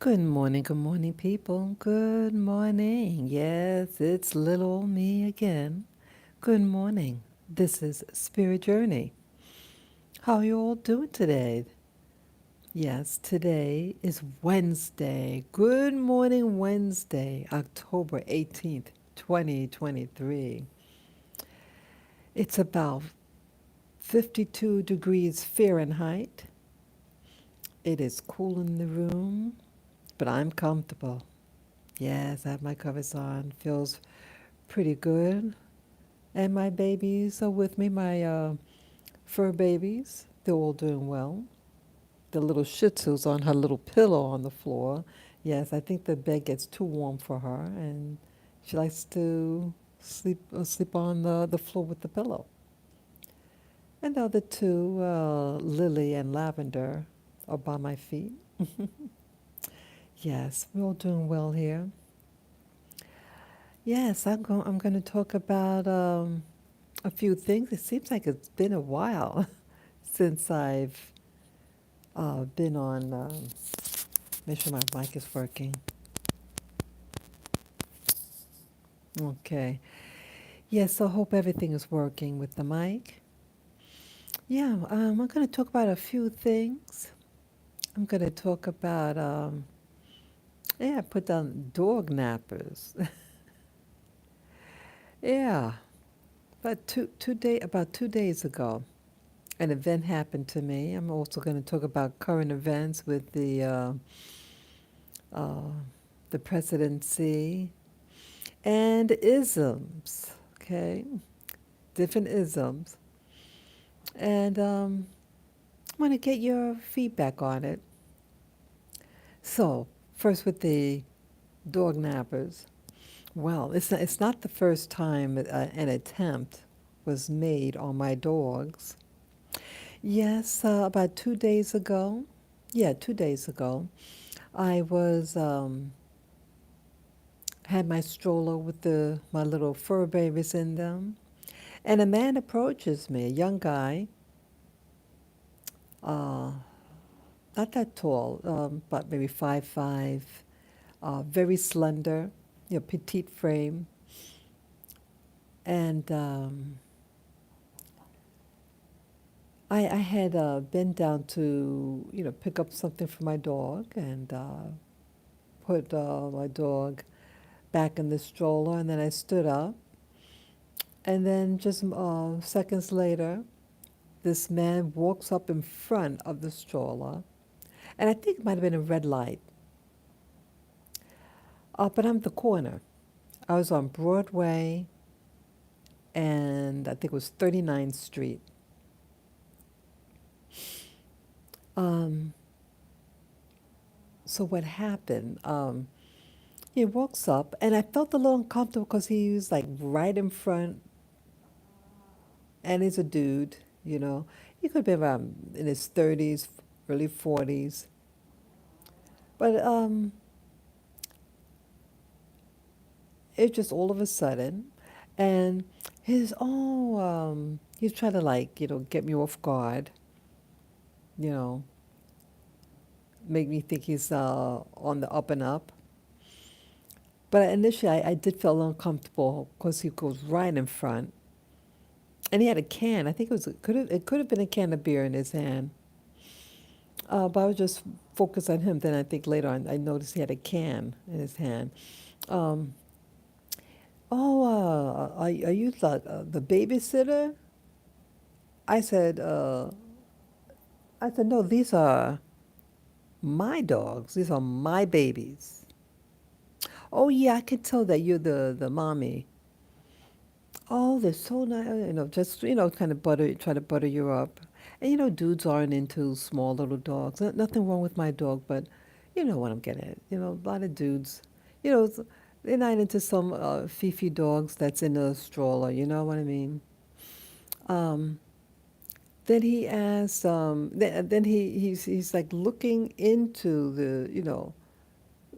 Good morning, people. Good morning. Yes, it's little me again. Good morning. This is Spirit Journey. How are you all doing today? Yes, today is Wednesday. Good morning, Wednesday, October 18th, 2023. It's about 52 degrees Fahrenheit. It is cool in the room, but I'm comfortable. Yes, I have my covers on. Feels pretty good. And my babies are with me, my fur babies. They're all doing well. The little Shih Tzu's on her little pillow on the floor. Yes, I think the bed gets too warm for her, and she likes to sleep on the floor with the pillow. And the other two, Lily and Lavender, are by my feet. Yes, we're all doing well here. Yes, I'm going to talk about a few things. It seems like it's been a while since I've been on. Make sure my mic is working. Okay. Yes, I hope everything is working with the mic. Yeah, I'm going to talk about a few things. I'm going to talk about, yeah, I put down dog nappers. Yeah, about 2 days ago, an event happened to me. I'm also going to talk about current events with uh, the presidency and isms. Okay, different isms, and I want to get your feedback on it. So, first with the dog nappers. Well, it's not the first time an attempt was made on my dogs. Yes, about 2 days ago. Yeah, 2 days ago, I was had my stroller with my little fur babies in them, and a man approaches me, a young guy, uh, not that tall, but maybe 5'5", very slender, petite frame, and I had been down to pick up something for my dog and put my dog back in the stroller, and then I stood up, and then just seconds later, this man walks up in front of the stroller, and I think it might have been a red light, but I'm the corner. I was on Broadway, and I think it was 39th Street. Um, so what happened? He walks up, and I felt a little uncomfortable because he was like right in front, and he's a dude, you know. He could be around in his 30s, early 40s. But it just all of a sudden, and he's trying to like, get me off guard, you know, make me think he's on the up and up. But initially, I did feel uncomfortable because he goes right in front, and he had a can. I think it could have been a can of beer in his hand. But I was just focused on him. Then I think later on, I noticed he had a can in his hand. Um, oh, are you the babysitter? I said, uh, I said, no, these are my dogs. These are my babies. Oh yeah, I can tell that you're the mommy. Oh, they're so nice. Just kind of try to butter you up. And dudes aren't into small little dogs. Nothing wrong with my dog, but you know what I'm getting at. A lot of dudes, you know, they're not into some Fifi dogs that's in a stroller. You know what I mean? Um, then he asks. Then he's like looking into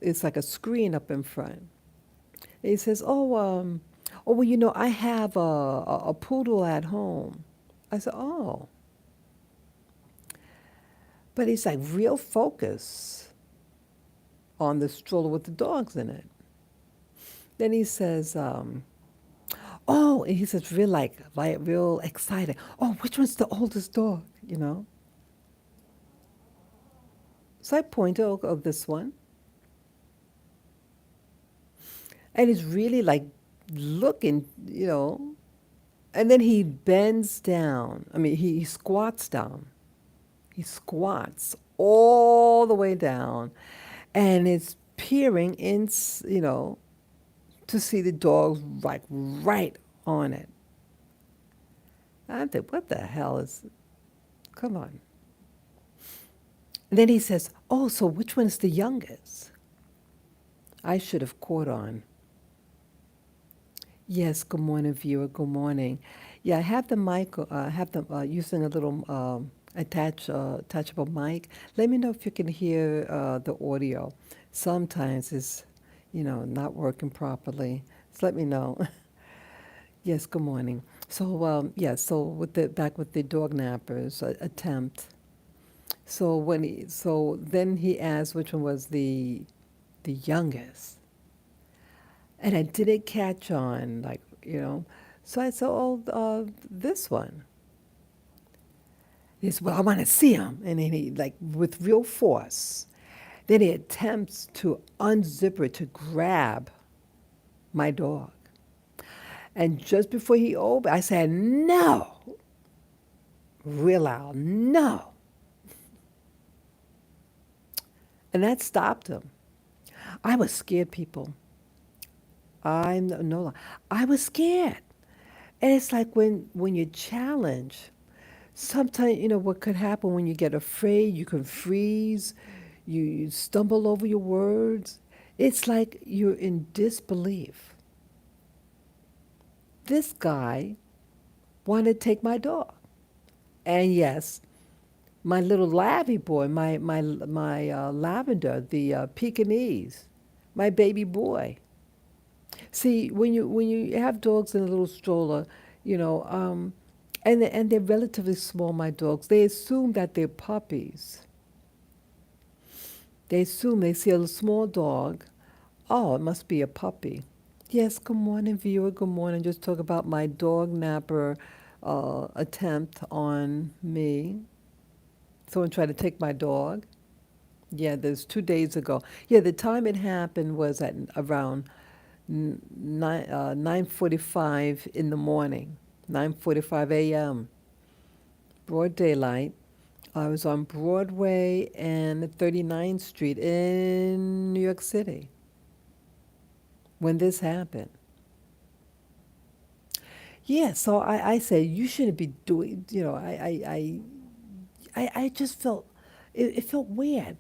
it's like a screen up in front. He says, "Oh, well, I have a poodle at home." I said, "Oh," but he's like real focus. on the stroller with the dogs in it. Then he says, oh, and he says, real like real excited. Oh, which one's the oldest dog? You know. So I point out, oh, this one, and he's really like looking, you know. And then he bends down. I mean, he squats down. He squats all the way down, and is peering in, you know, to see the dog like right on it. I think, what the hell is? Come on. And then he says, "Oh, so which one is the youngest?" I should have caught on. Yes, good morning, viewer. Good morning. Yeah, I have the mic. Have them using a little attachable mic. Let me know if you can hear the audio. Sometimes it's, you know, not working properly. So let me know. Yes, good morning. So yeah, so with the back with the dog nappers attempt. So so then he asked which one was the youngest. And I didn't catch on, like, you know. So I said, oh, this one. He said, well, I want to see him. And then he, like, with real force, then he attempts to unzip it to grab my dog. And just before he opened, I said, no, real loud, no. And that stopped him. I was scared, people. I'm no lie. I was scared. And it's like when you challenge, sometimes, you know, what could happen when you get afraid, you can freeze, you stumble over your words. It's like you're in disbelief. This guy wanted to take my dog. And yes, my little lavy boy, my lavender, the Pekingese, my baby boy. See, when you have dogs in a little stroller, you know, and they're relatively small, my dogs, they assume that they're puppies. They assume they see a small dog, oh, it must be a puppy. Yes, good morning, viewer. Good morning. Just talk about my dog napper attempt on me. Someone tried to take my dog. Yeah, there's 2 days ago. Yeah, the time it happened was at around 9:45 in the morning, 9:45 a.m. Broad daylight. I was on Broadway and 39th Street in New York City when this happened. Yeah, so I said you shouldn't be doing. You know, I just felt it felt weird.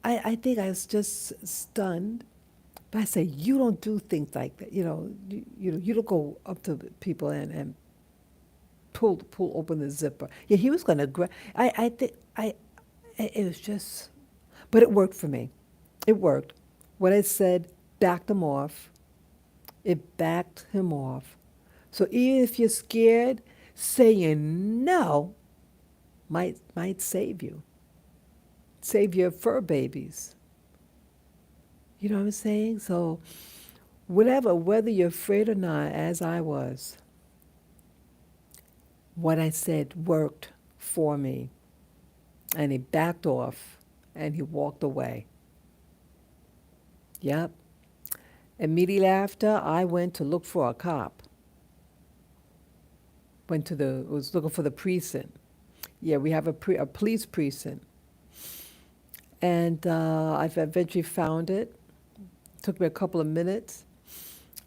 I think I was just stunned. But I say, you don't do things like that. You don't go up to people and pull open the zipper. Yeah, he was going to grab. I think it was just, but it worked for me. It worked. What I said backed him off. It backed him off. So even if you're scared, saying no might save you. Save your fur babies. You know what I'm saying? So whether you're afraid or not, as I was, what I said worked for me. And he backed off and he walked away. Yep. Immediately after, I went to look for a cop. Was looking for the precinct. Yeah, we have a police precinct. And I've eventually found it. Took me a couple of minutes.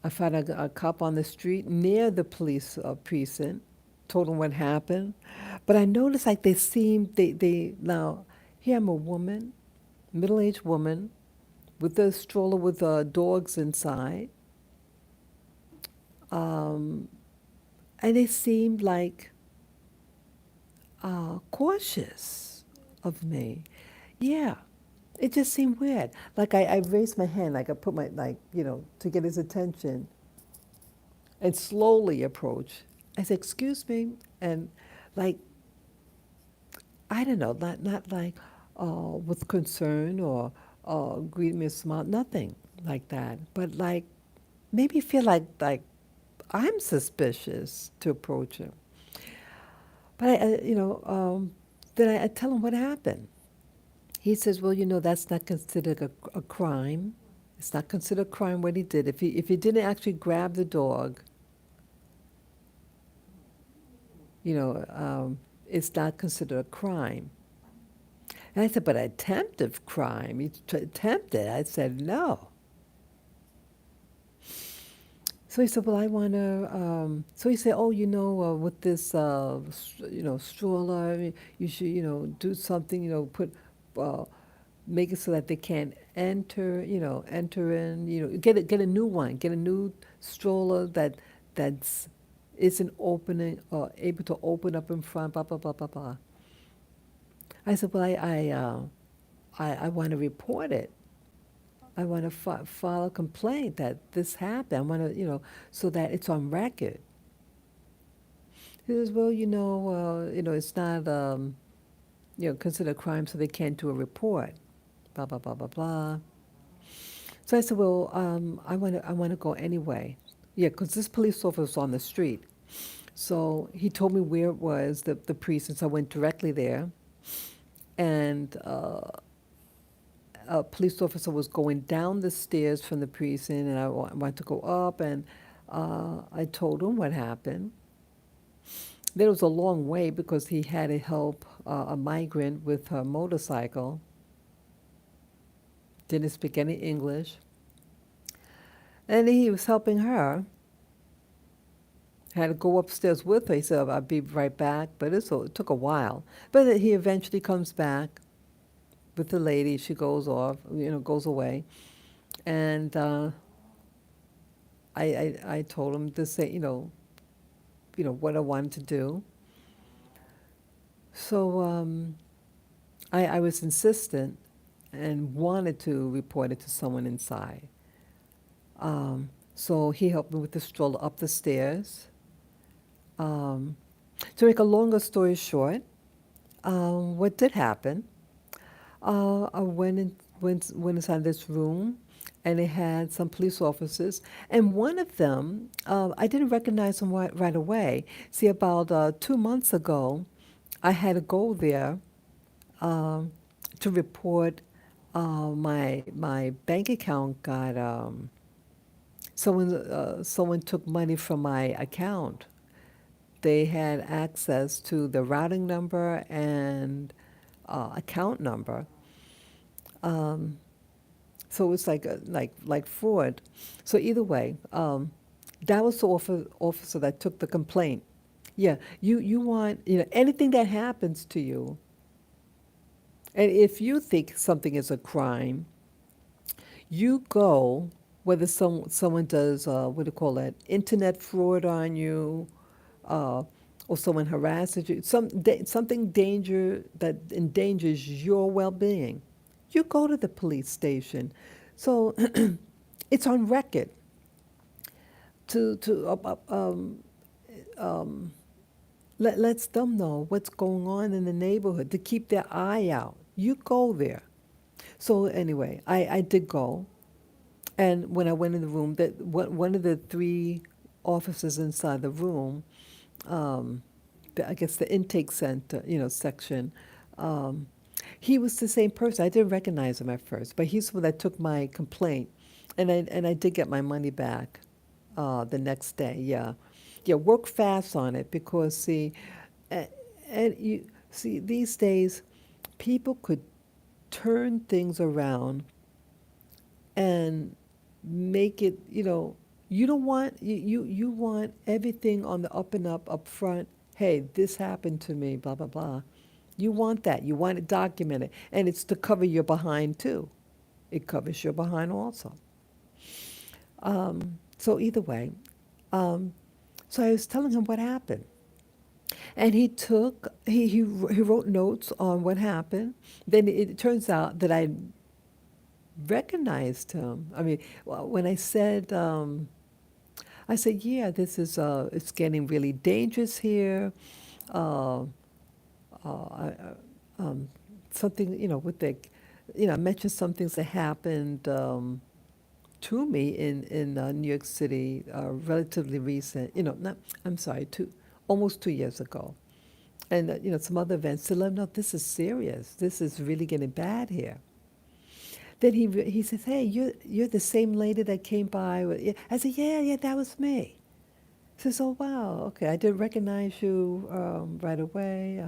I found a cop on the street near the police precinct. Told him what happened. But I noticed like they now, here I'm a woman, middle-aged woman, with a stroller with dogs inside. And they seemed like cautious of me. Yeah, it just seemed weird. Like I raised my hand, like I put my, like, you know, to get his attention and slowly approach. I said, excuse me. And like, I don't know, not like, with concern or greet me a smile, nothing like that. But like, made me feel like I'm suspicious to approach him. But then I tell him what happened. He says, well, that's not considered a crime. It's not considered a crime what he did. If he didn't actually grab the dog, you know, it's not considered a crime. And I said, but attempted crime, you attempted. I said, no. So he said, well, I want to, so he said, oh, with this, stroller, you should, do something, uh, make it so that they can't enter in, get a new one, get a new stroller that's isn't opening or able to open up in front, blah, blah, blah, blah, blah. I said, well, I want to report it. I want to file a complaint that this happened. I want to, so that it's on record. He says, well, it's not, considered a crime, so they can't do a report. Blah blah blah blah blah. So I said, well, I want to go anyway. Yeah, because this police officer was on the street. So he told me where it was, the precinct. So I went directly there, and a police officer was going down the stairs from the precinct, and I wanted to go up, and I told him what happened. There was a long way because he had to help a migrant with her motorcycle. Didn't speak any English. And he was helping her. Had to go upstairs with her. He said, I'll be right back. But it took a while. But he eventually comes back with the lady. She goes off, goes away. And I told him to say, what I wanted to do. So I was insistent and wanted to report it to someone inside. So he helped me with the stroller up the stairs. To make a longer story short, what did happen? I went inside this room, and it had some police officers, and one of them, I didn't recognize him right away. See, about 2 months ago, I had to go there um, to report my bank account got someone took money from my account. They had access to the routing number and account number. Um, so it's like fraud. So either way, that was the officer that took the complaint. Yeah, you want anything that happens to you, and if you think something is a crime, you go whether someone does what do you call that, internet fraud on you, uh, or someone harasses you, something that endangers your well-being, you go to the police station. So it's on record to lets them know what's going on in the neighborhood, to keep their eye out. You go there. So anyway, I did go. And when I went in the room, one of the three officers inside the room, I guess the intake center, section, um, he was the same person. I didn't recognize him at first, but he's the one that took my complaint, and I did get my money back the next day. Yeah, yeah. Work fast on it because see, and you see these days, people could turn things around and make it, you don't want, you want everything on the up and up front. Hey, this happened to me, blah, blah, blah. You want that. You want it documented. And it's to cover your behind, too. It covers your behind also. So either way, um, so I was telling him what happened. And he wrote notes on what happened. Then it turns out that I recognized him. I mean, when I said, yeah, this is, it's getting really dangerous here. Uh, I, um, something, with the, I mentioned some things that happened to me in New York City, relatively recent. Not, I'm sorry, almost 2 years ago, and some other events to let them know this is serious. This is really getting bad here. Then he says, "Hey, you're the same lady that came by." Yeah. I said, "Yeah, yeah, that was me." He says, "Oh wow, okay, I didn't recognize you right away,"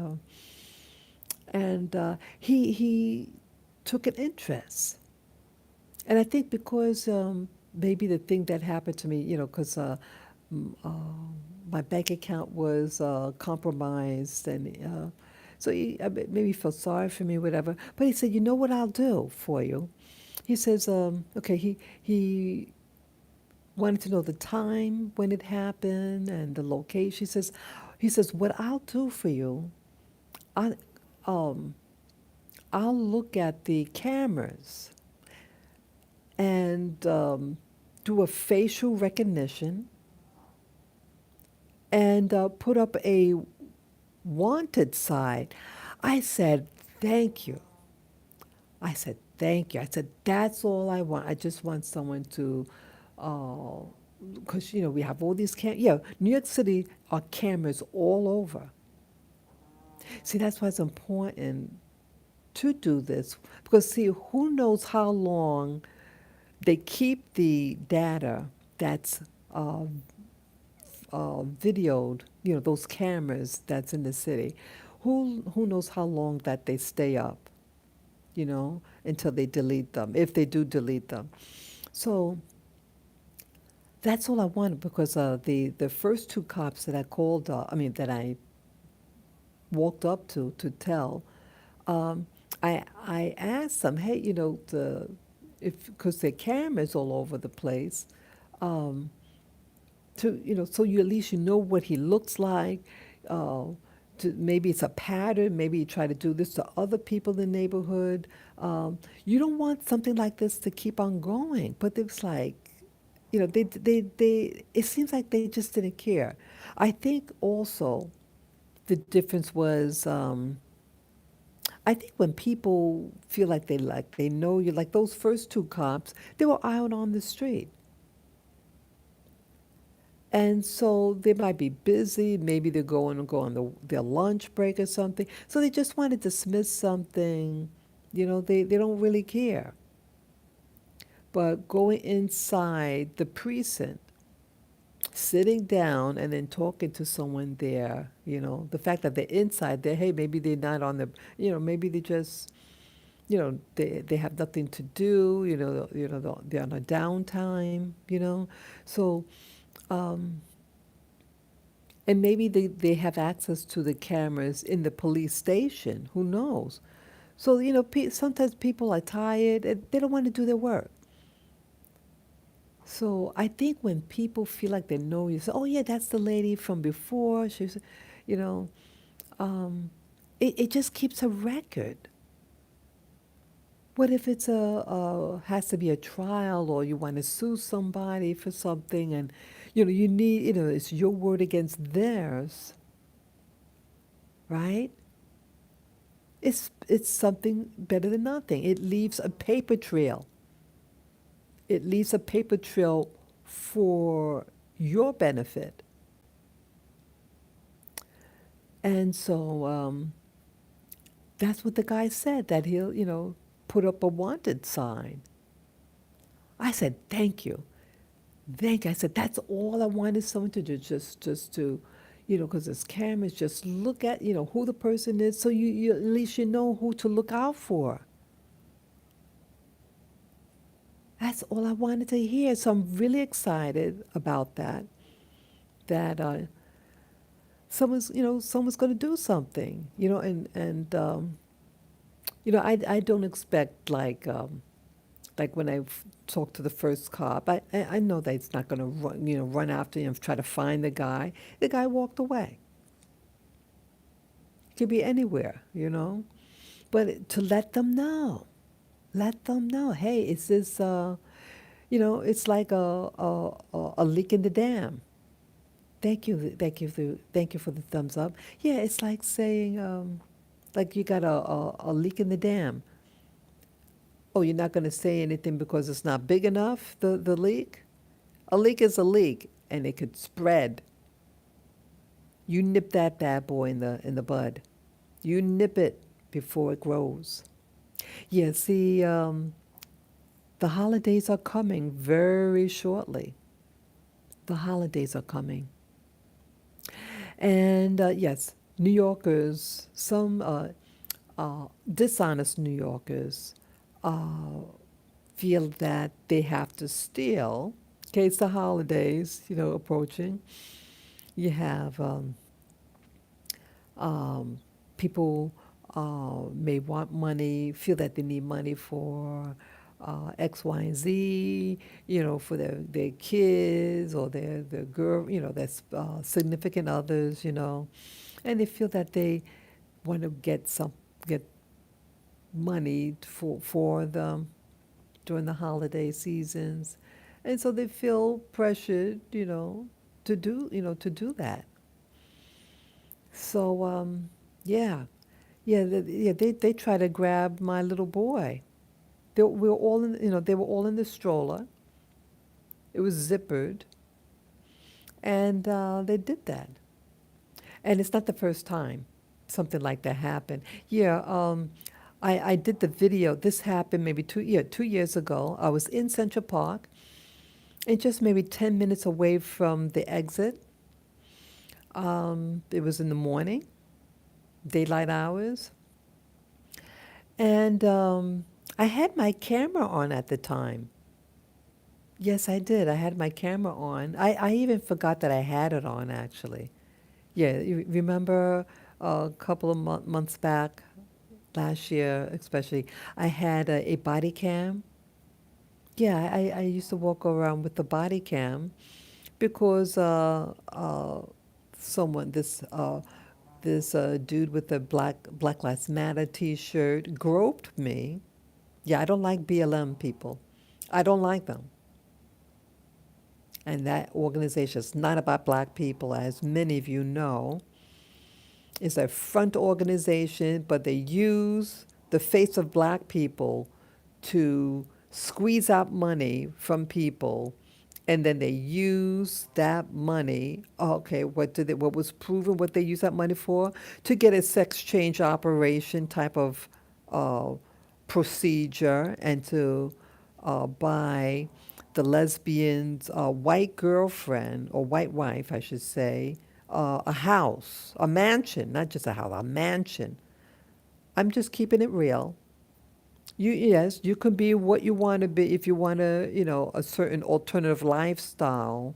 and he took an interest. And I think because maybe the thing that happened to me, because m- my bank account was compromised, and so maybe he felt sorry for me, whatever. But he said, "You know what I'll do for you?" He says, "Okay." He wanted to know the time when it happened and the location. He says, "What I'll do for you, I, um, I'll look at the cameras and do a facial recognition and put up a wanted sign." I said, "Thank you." I said, "Thank you." I said, "That's all I want. I just want someone to, because, we have all these yeah, New York City are cameras all over. See, that's why it's important to do this. Because, see, who knows how long they keep the data that's uh, videoed, those cameras that's in the city. Who knows how long that they stay up, until they delete them, if they do delete them. So that's all I wanted because the first two cops that I called, that I walked up to tell, um, I asked them, "Hey, if because there are cameras all over the place, um, so you at least what he looks like. Uh, maybe it's a pattern. Maybe you try to do this to other people in the neighborhood. You don't want something like this to keep on going." But it's like, they. It seems like they just didn't care. I think also the difference was. I think when people feel like they know you, like those first two cops, they were out on the street. And so they might be busy, maybe they're going to go on their lunch break or something. So they just want to dismiss something, they don't really care. But going inside the precinct, sitting down and then talking to someone there, the fact that they're inside there, hey, maybe they're not on the, maybe they just, they have nothing to do, they're on a downtime, So, um, and maybe they have access to the cameras in the police station. Who knows? So, sometimes people are tired and they don't want to do their work. So I think when people feel like they know you, say, "Oh, yeah, that's the lady from before." You know, um, it just keeps a record. What if it's has to be a trial or you want to sue somebody for something and, you need, it's your word against theirs, right? It's something better than nothing. It leaves a paper trail. It leaves a paper trail for your benefit. And so that's what the guy said, that he'll, put up a wanted sign. I said, "Thank you. Thank you." I said, "That's all I wanted someone to do, just to, because there's cameras, just look at, who the person is so you at least you know who to look out for." That's all I wanted to hear. So I'm really excited about that someone's going to do something, and I don't expect like when I talked to the first cop, I know that it's not going to run after him, try to find the guy. The guy walked away. It could be anywhere, but to let them know, hey, is this it's like a leak in the dam. Thank you, thank you for the thumbs up. Yeah, it's like saying, Like you got a leak in the dam. Oh, you're not going to say anything because it's not big enough, the leak? A leak is a leak, and it could spread. You nip that bad boy in the bud. You nip it before it grows. Yeah, see, the holidays are coming very shortly. The holidays are coming. And yes, New Yorkers, some dishonest New Yorkers, uh, feel that they have to steal. Okay, it's the holidays, approaching. You have um, people may want money, feel that they need money for X, Y, and Z, for their kids or their girl, their significant others, and they feel that they want to get money for them during the holiday seasons, and so they feel pressured, to do that. So yeah, yeah, they try to grab my little boy. We were all in, they were all in the stroller. It was zippered, and they did that. And it's not the first time something like that happened. Yeah, I did the video. This happened maybe 2 years ago. I was in Central Park, and just maybe 10 minutes away from the exit. It was in the morning, daylight hours. And I had my camera on at the time. Yes, I did. I had my camera on. I even forgot that I had it on, actually. Yeah, you remember a couple of months back, last year especially, I had a body cam. Yeah, I used to walk around with the body cam because someone, this dude with the Black Lives Matter T-shirt groped me. Yeah, I don't like BLM people. I don't like them. And that organization is not about black people, as many of you know. It's a front organization, but they use the face of black people to squeeze out money from people, and then they use that money. Okay, what was proven? What they use that money for? To get a sex change operation type of uh, procedure, and to buy the lesbian's white girlfriend or white wife, I should say, a house, a mansion, not just a house, a mansion. I'm just keeping it real. Yes, you can be what you want to be if you want to, a certain alternative lifestyle.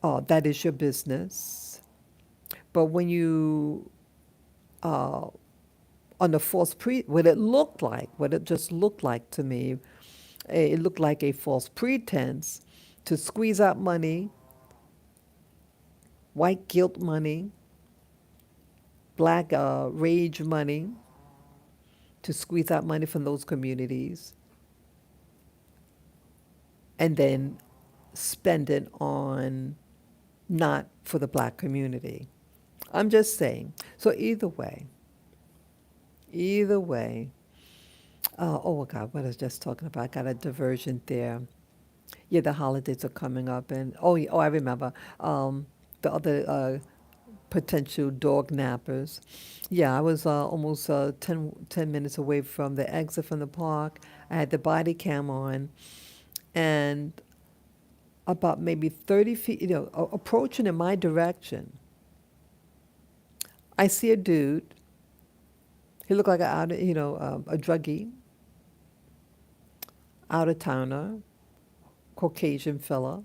That is your business. But when you, uh, on the what it just looked like to me, it looked like a false pretense to squeeze out money, white guilt money, black rage money, to squeeze out money from those communities and then spend it on not for the black community. I'm just saying. So either way, oh God, what I was just talking about, I got a diversion there. Yeah, the holidays are coming up, and I remember the other potential dog nappers. Yeah, I was almost 10 minutes away from the exit from the park. I had the body cam on, and about maybe 30 feet, approaching in my direction, I see a dude. He looked like a druggie, out of towner, Caucasian fella.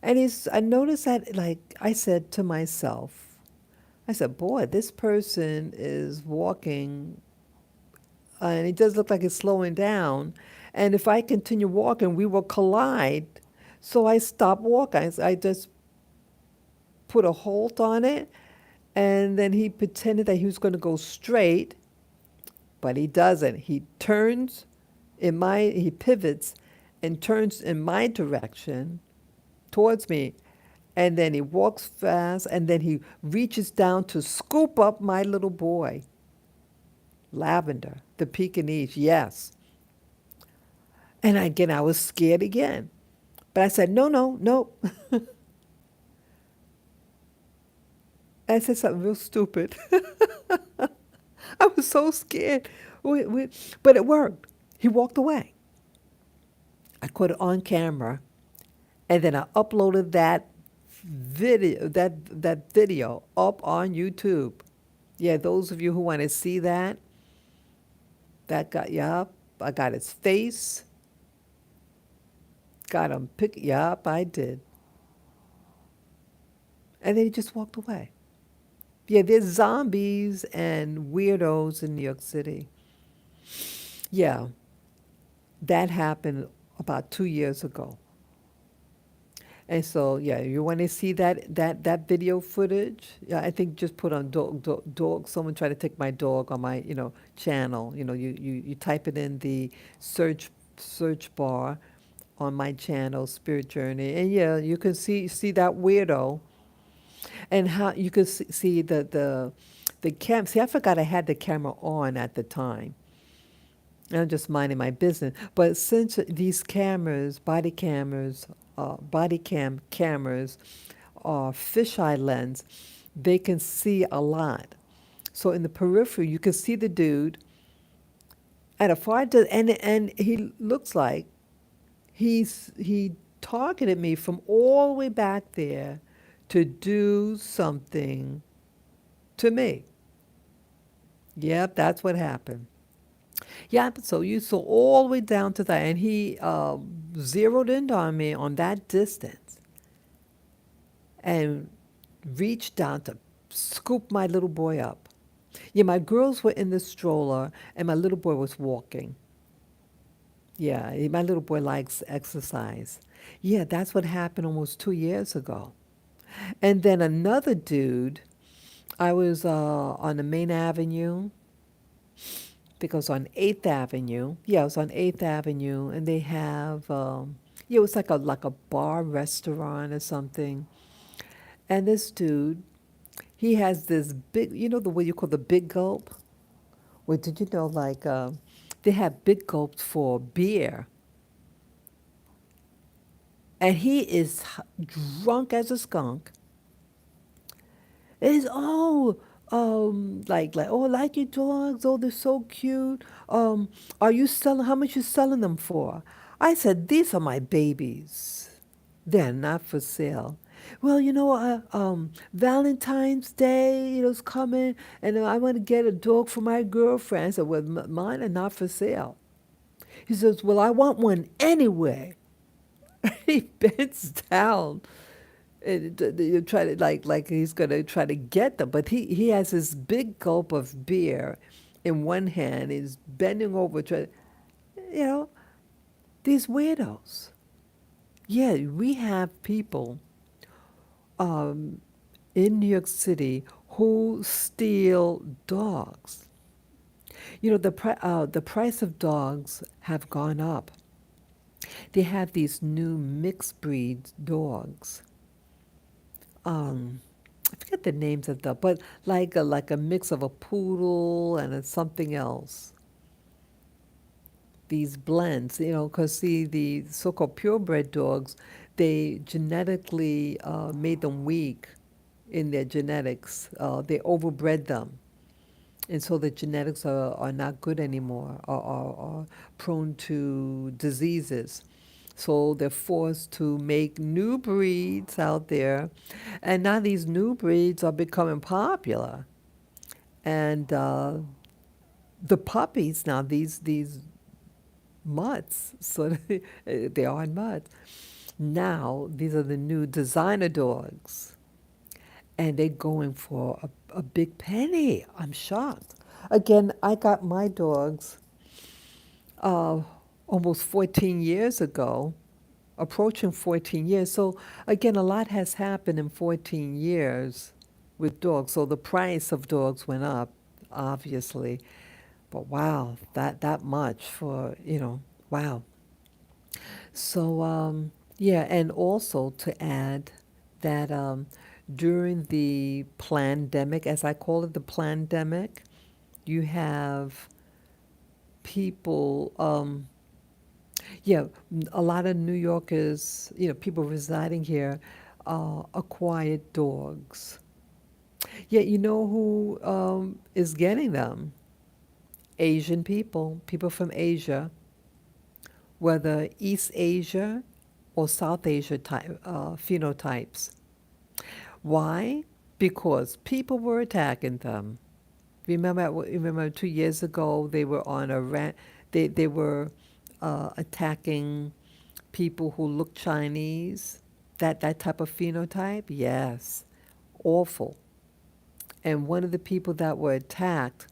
And I noticed that, like, I said to myself, I said, boy, this person is walking, and it does look like it's slowing down. And if I continue walking, we will collide. So I stopped walking. I just put a halt on it. And then he pretended that he was going to go straight, but he doesn't. He pivots and turns in my direction towards me. And then he walks fast, and then he reaches down to scoop up my little boy. lavender, the Pekingese, yes. And again, I was scared again. But I said, no, no, no. I said something real stupid. I was so scared. But it worked. He walked away. I caught it on camera, and then I uploaded that video up on YouTube. Yeah, those of you who want to see that, that got yup. I got his face, got him pick. Yup, I did. And then he just walked away. Yeah, there's zombies and weirdos in New York City. Yeah, that happened about 2 years ago. And so, yeah, you want to see that video footage? Yeah, I think just put on dog. Someone tried to take my dog on my channel. You type it in the search bar on my channel, Spirit Journey, and yeah, you can see that weirdo, and how you can see the cam. See, I forgot I had the camera on at the time. I'm just minding my business. But since these cameras, body cam cameras, are fisheye lens, they can see a lot. So in the periphery, you can see the dude at a far distance, and he looks like he targeted me from all the way back there to do something to me. Yep, that's what happened. Yeah, so you saw all the way down to that, and he zeroed in on me on that distance and reached down to scoop my little boy up. Yeah, my girls were in the stroller, and my little boy was walking. Yeah, my little boy likes exercise. Yeah, that's what happened almost 2 years ago. And then another dude, I was on the main avenue, because on 8th Avenue, yeah, it was on 8th Avenue, and they have, yeah, it was like a bar restaurant or something. And this dude, he has this big, the way you call the big gulp? Well, did you know, like, they have big gulps for beer, and he is drunk as a skunk. It's like oh, I like your dogs. Oh, they're so cute. Are you selling? How much you selling them for? I said, these are my babies. They're not for sale. Well, Valentine's Day, is coming, and I want to get a dog for my girlfriend. I said, well, mine are not for sale. He says, well, I want one anyway. He bends down and you try to like he's gonna try to get them, but he has this big gulp of beer in one hand. He's bending over trying, you know, these weirdos. Yeah, we have people um, in New York City who steal dogs. The price of dogs have gone up. They have these new mixed breed dogs. I forget the names of them, but like a mix of a poodle and something else. These blends, because see, the so-called purebred dogs, they genetically made them weak in their genetics. They overbred them. And so the genetics are not good anymore, are prone to diseases. So they're forced to make new breeds out there. And now these new breeds are becoming popular. And the puppies now, these mutts, so they are mutts. Now these are the new designer dogs. And they're going for a big penny. I'm shocked. Again, I got my dogs uh, almost 14 years ago, approaching 14 years. So again, a lot has happened in 14 years with dogs. So the price of dogs went up, obviously. But wow, that much for, wow. So yeah, and also to add that during the pandemic, as I call it, the pandemic, You have people, yeah, a lot of New Yorkers, people residing here, acquired dogs. Yet you know who is getting them? Asian people, people from Asia, whether East Asia or South Asia type, phenotypes. Why? Because people were attacking them. Remember 2 years ago they were on a rant. They were attacking people who look Chinese. That type of phenotype. Yes, awful. And one of the people that were attacked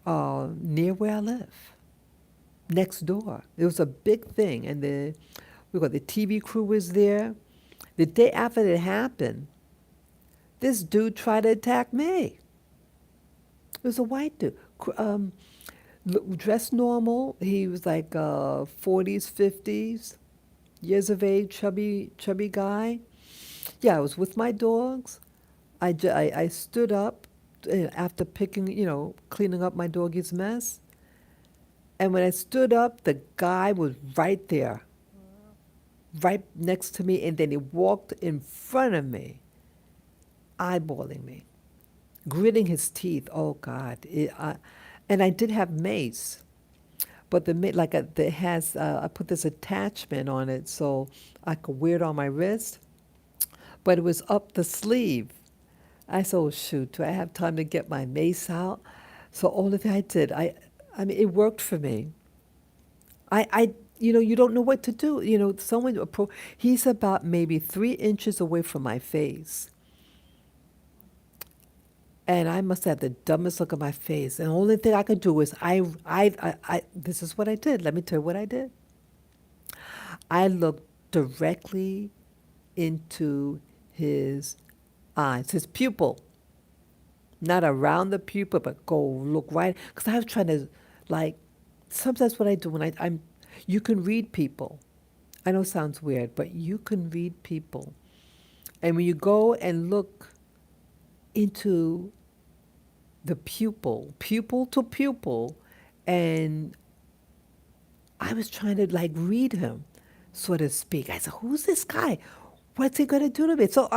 near where I live, next door. It was a big thing, and we got the TV crew was there. The day after it happened, this dude tried to attack me. It was a white dude, dressed normal. He was like 40s, 50s, years of age, chubby guy. Yeah, I was with my dogs. I stood up after picking, cleaning up my doggy's mess. And when I stood up, the guy was right there, right next to me, and then he walked in front of me, eyeballing me, gritting his teeth. Oh God! And I did have mace, but like it has, I put this attachment on it so I could wear it on my wrist, but it was up the sleeve. I said, "Oh shoot! Do I have time to get my mace out?" So all of that I did, I mean, it worked for me. You don't know what to do. He's about maybe 3 inches away from my face. And I must have the dumbest look on my face. And the only thing I could do is this is what I did. Let me tell you what I did. I looked directly into his eyes, his pupil, not around the pupil, but go look right. Because I was trying to, like, sometimes what I do when you can read people. I know it sounds weird, but you can read people. And when you go and look into the pupil to pupil, and I was trying to like read him, so to speak. I said, "Who's this guy? What's he gonna do to me?" So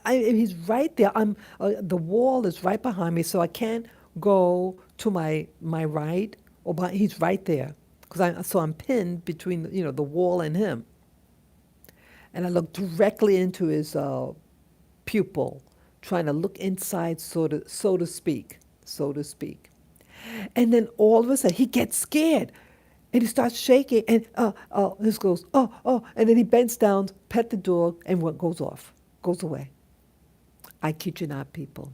he's right there. The wall is right behind me, so I can't go to my right or behind. He's right there because I'm pinned between the wall and him, and I looked directly into his pupil, trying to look inside, so to speak. And then all of a sudden, he gets scared, and he starts shaking, and this goes, and then he bends down, pet the dog, and what goes off, goes away. I kid you not, people.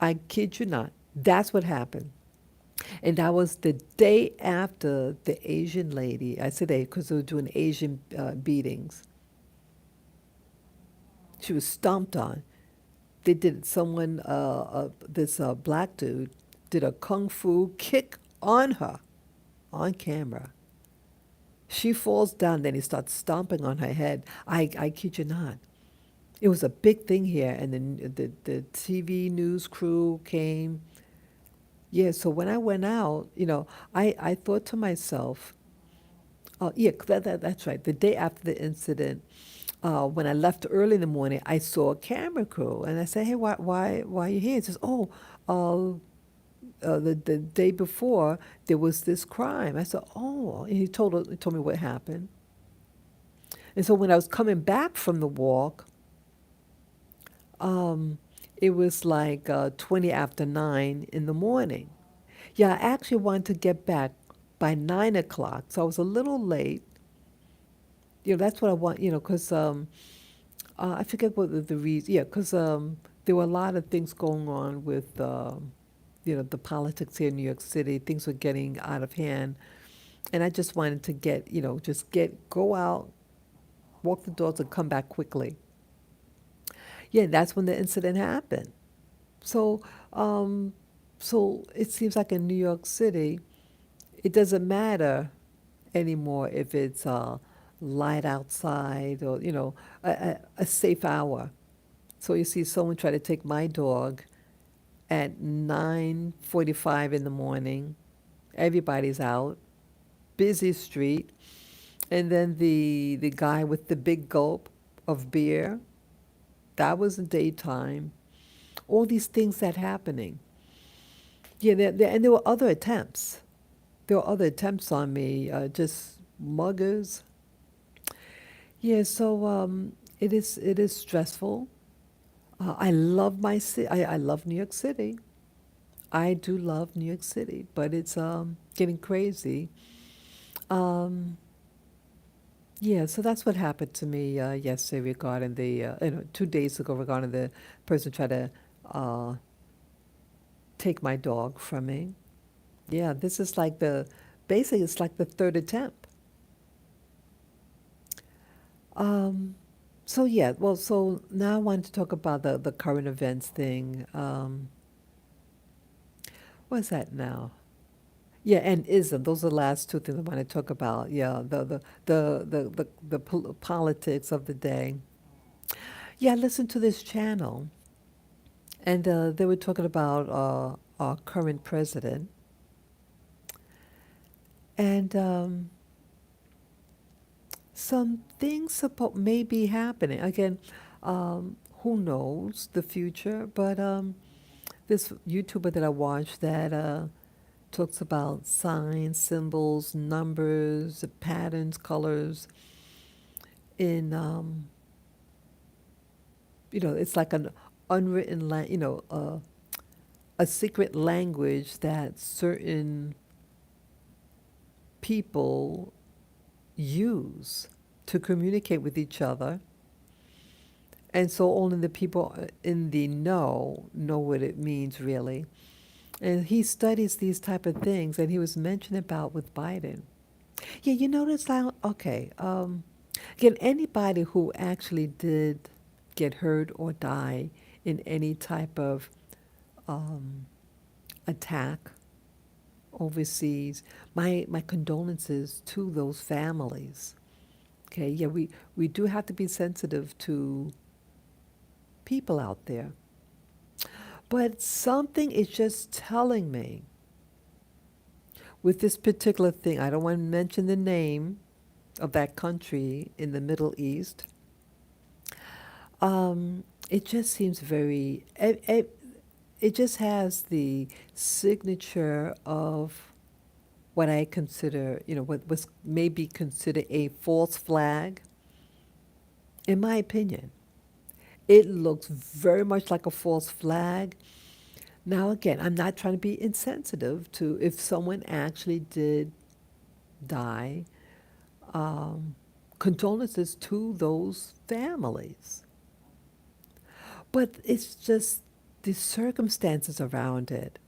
I kid you not. That's what happened. And that was the day after the Asian lady. I said they because they were doing Asian beatings. She was stomped on. They did someone this black dude did a kung fu kick on her on camera. She falls down, then he starts stomping on her head. I kid you not. It was a big thing here, and then the TV news crew came. Yeah, so when I went out, I thought to myself, oh yeah, that's right. The day after the incident, when I left early in the morning, I saw a camera crew, and I said, "Hey, why are you here?" He says, "Oh, the day before there was this crime." I said, "Oh," and he told me what happened. And so when I was coming back from the walk, it was like 20 after 9 in the morning. Yeah, I actually wanted to get back by 9 o'clock, so I was a little late. That's what I want, because I forget what the reason. Yeah, because there were a lot of things going on with, the politics here in New York City. Things were getting out of hand, and I just wanted to go out, walk the dogs, and come back quickly. Yeah, that's when the incident happened. So, um, so it seems like in New York City, it doesn't matter anymore if it's light outside or a safe hour. So you see someone try to take my dog, at 9:45 in the morning. Everybody's out, busy street, and then the guy with the big gulp of beer, that was the daytime. All these things that happening. Yeah, and there were other attempts. There were other attempts on me, just muggers. Yeah, so it is stressful. I love my city. I love New York City. I do love New York City, but it's getting crazy. Um, yeah, so that's what happened to me yesterday regarding the 2 days ago regarding the person trying to uh, take my dog from me. Yeah, this is like basically it's like the third attempt. Um, so yeah, well, so now I wanted to talk about the current events thing. What's that now? Yeah, and ism. Those are the last two things I want to talk about. Yeah, the politics of the day. Yeah, I listened to this channel, and they were talking about our current president, and some things may be happening. Again, who knows the future? But this YouTuber that I watched that talks about signs, symbols, numbers, patterns, colors in it's like an unwritten a secret language that certain people use to communicate with each other. And so only the people in the know what it means really. And he studies these type of things, and he was mentioning about with Biden. Yeah, you notice how, okay, again, anybody who actually did get hurt or die in any type of um, attack overseas, my condolences to those families. Okay, yeah, we do have to be sensitive to people out there. But something is just telling me with this particular thing, I don't want to mention the name of that country in the Middle East. It just seems it just has the signature of what I consider, what was maybe considered a false flag, in my opinion. It looks very much like a false flag. Now, again, I'm not trying to be insensitive to if someone actually did die. Um, Condolences to those families. But it's just the circumstances around it.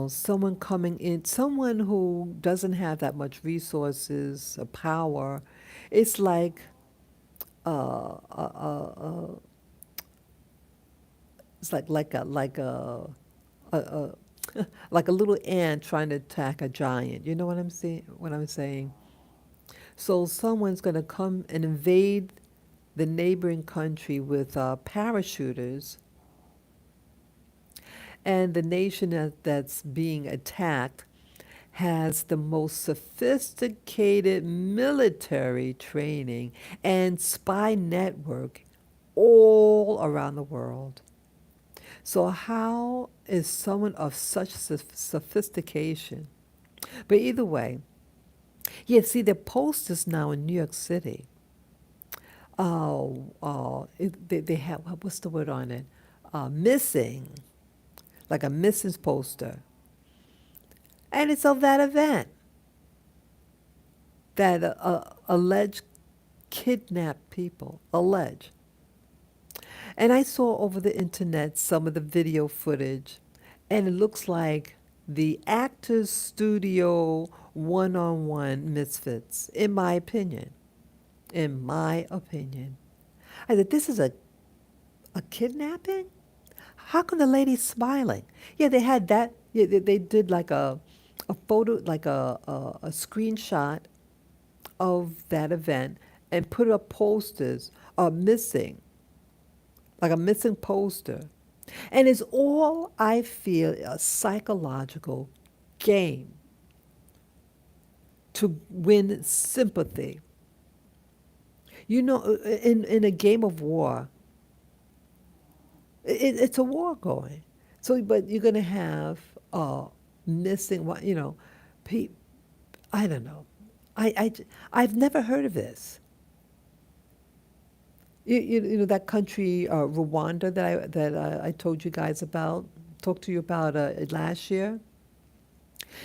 Someone coming in, someone who doesn't have that much resources or power. It's like uh, uh, uh, uh, it's a, a like a little ant trying to attack a giant. You know what I'm saying? What I'm saying. So someone's going to come and invade the neighboring country with parachuters, and the nation that's being attacked has the most sophisticated military training and spy network all around the world. So, how is someone of such sophistication? But either way, yeah, see, the posters now in New York City. They have, what's the word on it? Missing, like a missing poster. And it's of that event that alleged kidnapped people, alleged. And I saw over the internet some of the video footage, and it looks like the Actors Studio one-on-one misfits, in my opinion. In my opinion. I said, this is a kidnapping? How come the lady's smiling? Yeah, they had that. Yeah, they did like a photo, like a screenshot of that event and put up posters missing, like a missing poster. And it's all, I feel, a psychological game to win sympathy. You know, in a game of war, it's a war going. So, but you're going to have missing, pe- I don't know. I've never heard of this. You know that country, Rwanda, that I told you guys about, talked to you about last year.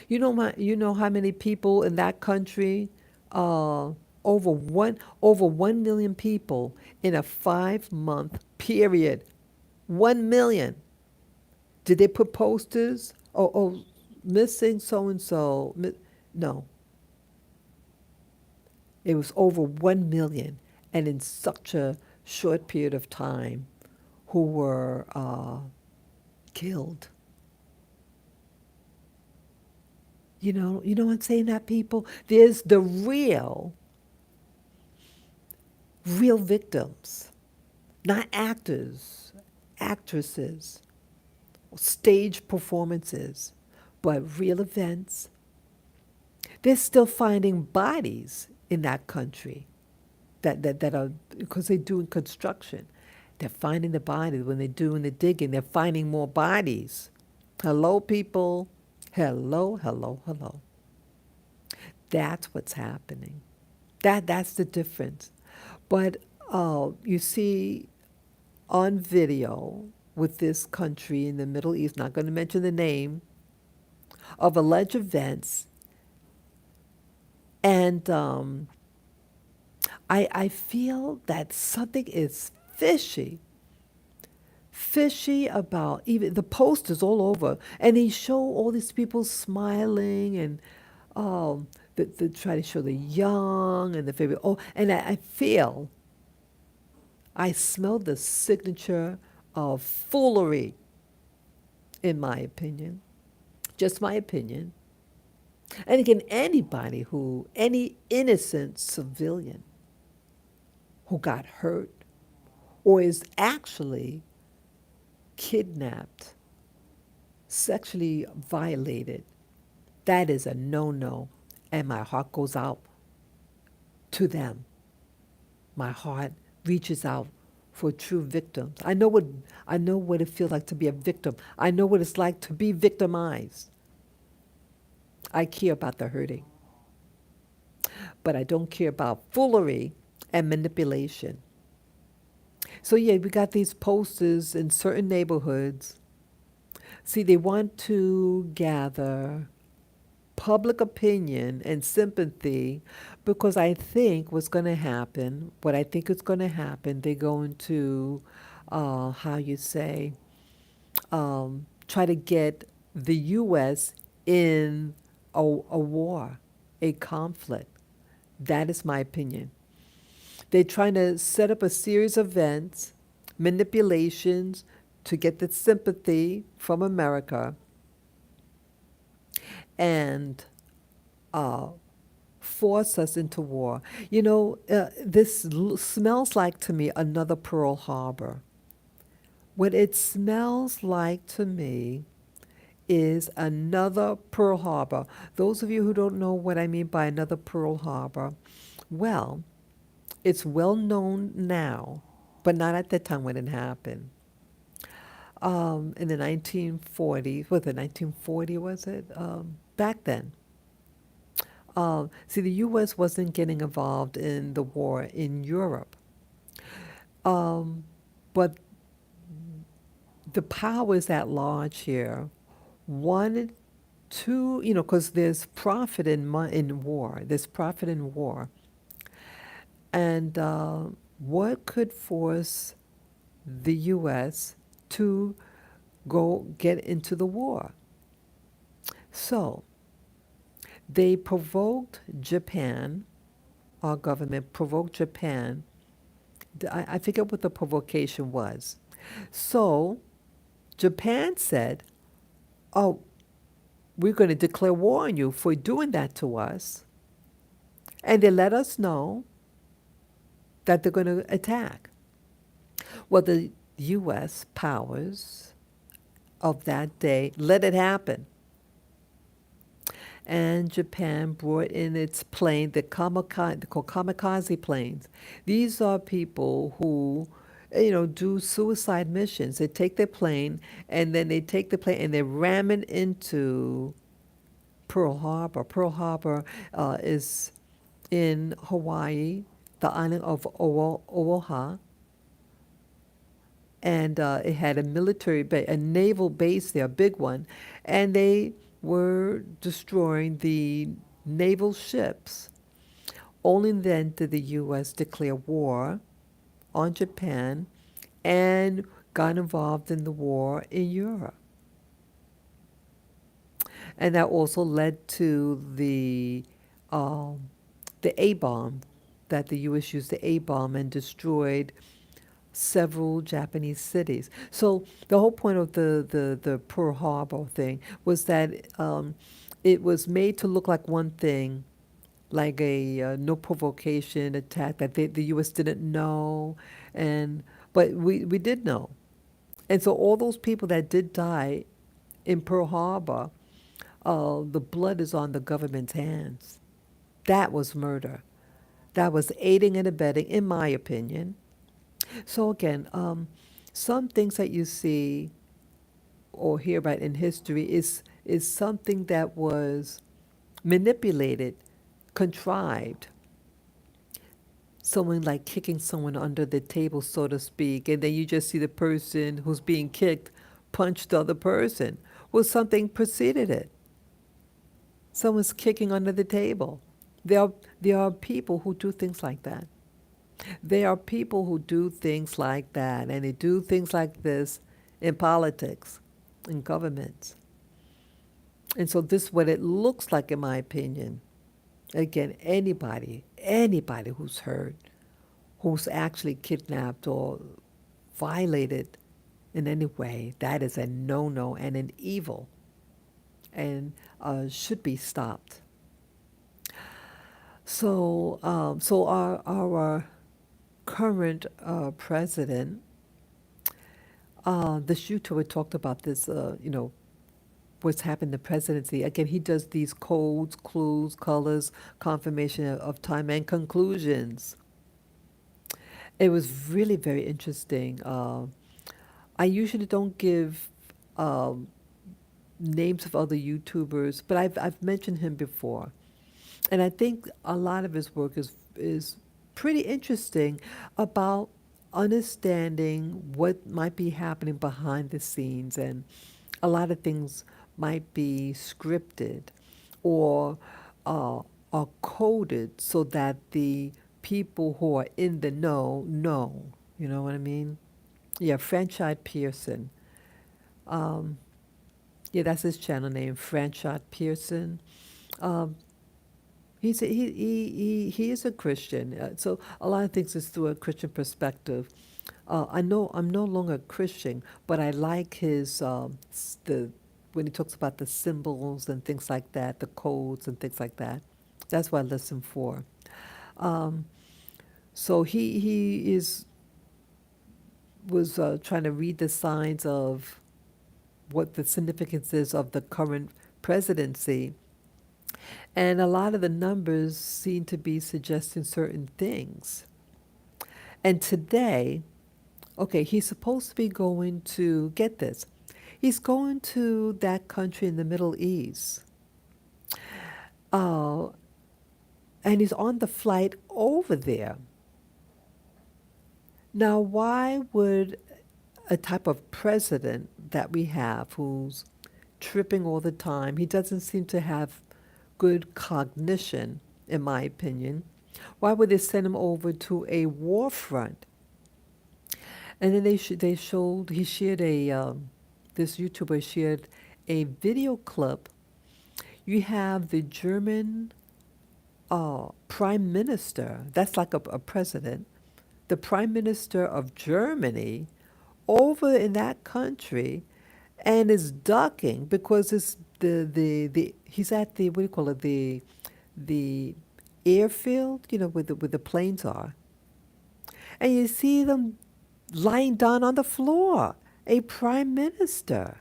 You know how many people in that country, uh, over 1 million people in a 5 month period. 1 million. Did they put posters? Oh, missing so and so. No, it was over 1 million, and in such a short period of time, who were killed. You know what I'm saying? That people, there's the real victims, not actors, actresses, stage performances, but real events. They're still finding bodies in that country that are, because they're doing construction. They're finding the bodies. When they're doing the digging, they're finding more bodies. Hello, people. Hello, hello, hello. That's what's happening. That's the difference. But you see on video with this country in the Middle East, not going to mention the name, of alleged events, and I feel that something is fishy about even the posters all over, and they show all these people smiling, and they try to show the young and the favorite. Oh, and I feel, I smell the signature of foolery, in my opinion, just my opinion. And again, any innocent civilian who got hurt or is actually kidnapped, sexually violated, that is a no-no. And my heart goes out to them. My heart reaches out for true victims. I know what it feels like to be a victim. I know what it's like to be victimized. I care about the hurting, but I don't care about foolery and manipulation. So yeah, we got these posters in certain neighborhoods. See, they want to gather public opinion and sympathy, because I think what I think is going to happen, they're going to, how you say, try to get the U.S. in a war, a conflict. That is my opinion. They're trying to set up a series of events, manipulations to get the sympathy from America, and uh, force us into war. This smells like to me another Pearl Harbor. What it smells like to me is another Pearl Harbor. Those of you who don't know what I mean by another Pearl Harbor, well, it's well known now, but not at the time when it happened. In the 1940s, was it 1940, was it? Back then. See, the U.S. wasn't getting involved in the war in Europe. Um, but the powers at large here wanted to, because there's profit in war. There's profit in war. And what could force the U.S. to go get into the war? So they provoked Japan, our government provoked Japan. I forget what the provocation was. So Japan said, oh, we're going to declare war on you for doing that to us. And they let us know that they're going to attack. Well, the U.S. powers of that day, let it happen. And Japan brought in its plane, the kamikaze, they're called kamikaze planes. These are people who, do suicide missions. They take their plane and then they take the plane and they ram it into Pearl Harbor. Pearl Harbor is in Hawaii, the island of Oahu, and it had a a naval base there, a big one, and they were destroying the naval ships. Only then did the U.S. declare war on Japan and got involved in the war in Europe. And that also led to um, the A bomb, that the U.S. used the A bomb and destroyed several Japanese cities. So the whole point of the Pearl Harbor thing was that it was made to look like one thing, like a no provocation attack that the U.S. didn't know, and but we did know, and so all those people that did die in Pearl Harbor, the blood is on the government's hands. That was murder. That was aiding and abetting, in my opinion. So again, some things that you see or hear about in history is something that was manipulated, contrived. Someone like kicking someone under the table, so to speak, and then you just see the person who's being kicked punch the other person. Well, something preceded it. Someone's kicking under the table. There are, there are people who do things like that. There are people who do things like that, and they do things like this in politics, in governments. And so this is what it looks like, in my opinion. Again, anybody who's hurt, who's actually kidnapped or violated in any way, that is a no-no and an evil, and should be stopped. So our current president, this YouTuber talked about this, what's happened in the presidency. Again, he does these codes, clues, colors, confirmation of time, and conclusions. It was really very interesting. I usually don't give um, names of other YouTubers, but I've mentioned him before. And I think a lot of his work is pretty interesting about understanding what might be happening behind the scenes, and a lot of things might be scripted or are coded so that the people who are in the know. You know what I mean? Yeah, Franchise Pearson. Um, yeah, that's his channel name, Franchise Pearson. Um, he is a Christian, so a lot of things is through a Christian perspective. I know I'm no longer a Christian, but I like his the when he talks about the symbols and things like that, the codes and things like that. That's what I listen for. Um, so he is was trying to read the signs of what the significance is of the current presidency. And a lot of the numbers seem to be suggesting certain things. And today, okay, he's supposed to be going to, get this, he's going to that country in the Middle East. Uh, and he's on the flight over there. Now, why would a type of president that we have who's tripping all the time, he doesn't seem to have good cognition, in my opinion. Why would they send him over to a war front? And then they showed, he shared this YouTuber shared a video clip. You have the German prime minister, that's like a president, the prime minister of Germany over in that country, and is ducking because it's the he's at the, what do you call it, the airfield, where the planes are, and you see them lying down on the floor. A prime minister.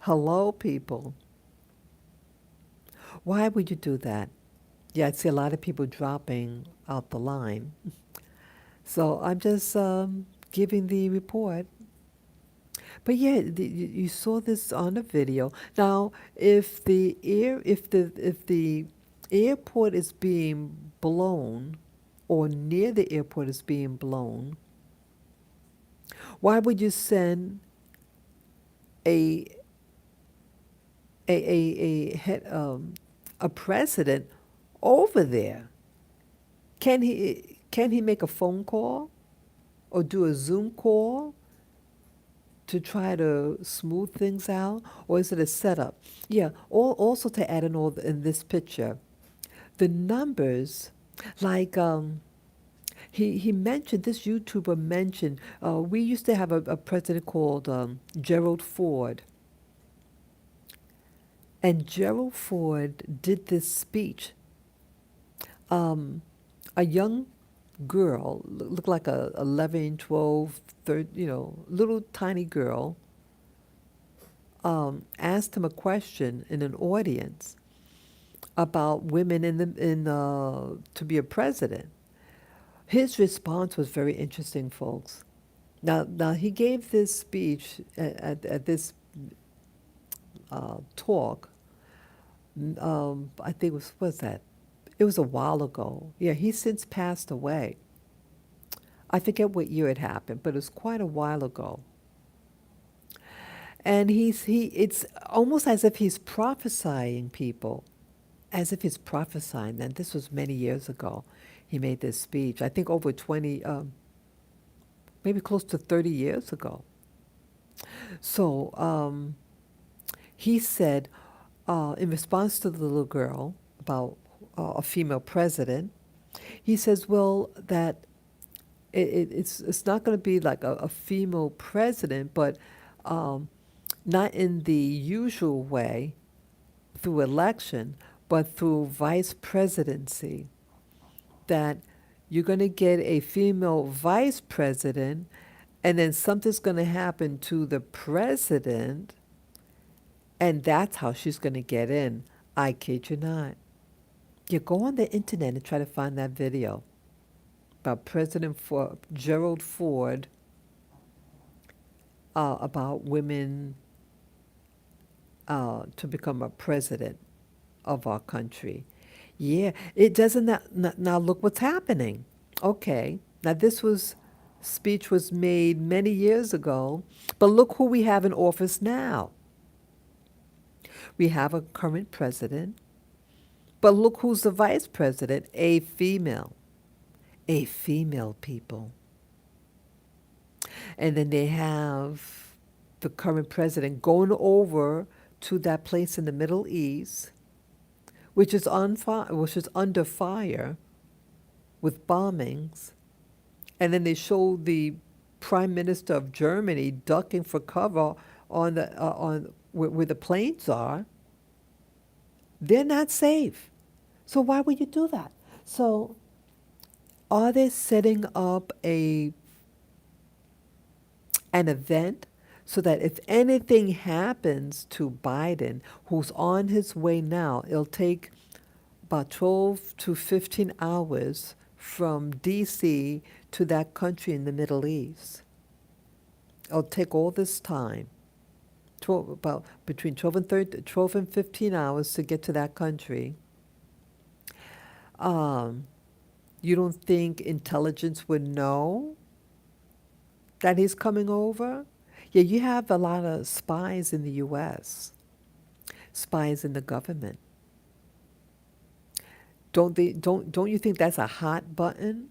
Hello, people. Why would you do that? Yeah, I see a lot of people dropping out the line. So I'm just giving the report. But yeah, you saw this on the video. Now, if the airport is being blown, or near the airport is being blown, why would you send a a president over there? Can he make a phone call or do a Zoom call to try to smooth things out, or is it a setup? Yeah. Also to add in in this picture, the numbers, like he mentioned, this YouTuber mentioned, we used to have a president called Gerald Ford, and Gerald Ford did this speech. Um, a young girl, looked like a 11, 12, 13, little tiny girl, asked him a question in an audience about women to be a president. His response was very interesting, folks. Now he gave this speech at this talk. I think was that? It was a while ago. Yeah, he's since passed away. I forget what year it happened, but it was quite a while ago. And it's almost as if he's prophesying people, as if he's prophesying. And this was many years ago. He made this speech. I think over 20, maybe close to 30 years ago. So he said, in response to the little girl about a female president, he says, well, that it's not going to be like a female president, but not in the usual way through election, but through vice presidency. That you're going to get a female vice president, and then something's going to happen to the president, and that's how she's going to get in. I kid you not. You go on the internet and try to find that video about Gerald Ford, about women to become a president of our country. Yeah, it doesn't. Now look what's happening. Okay, now speech was made many years ago, but look who we have in office now. We have a current president, but look who's the vice president, a female. A female, people. And then they have the current president going over to that place in the Middle East, which is which is under fire with bombings. And then they show the Prime Minister of Germany ducking for cover on where the planes are. They're not safe. So why would you do that? So are they setting up an event so that if anything happens to Biden, who's on his way now, it'll take about 12 to 15 hours from D.C. to that country in the Middle East. It'll take all this time, about between 12 and 15 hours to get to that country. You don't think intelligence would know that he's coming over? Yeah, you have a lot of spies in the U.S., spies in the government. Don't you think that's a hot button?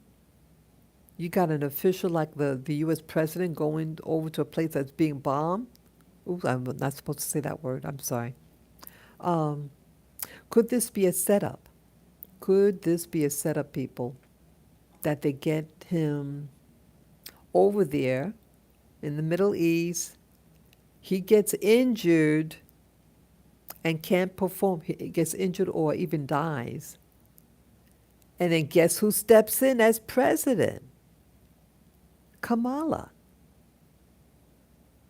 You got an official like the U.S. president going over to a place that's being bombed? Ooh, I'm not supposed to say that word. I'm sorry. Could this be a setup? Could this be a setup, people, that they get him over there in the Middle East? He gets injured and can't perform. He gets injured or even dies. And then guess who steps in as president? Kamala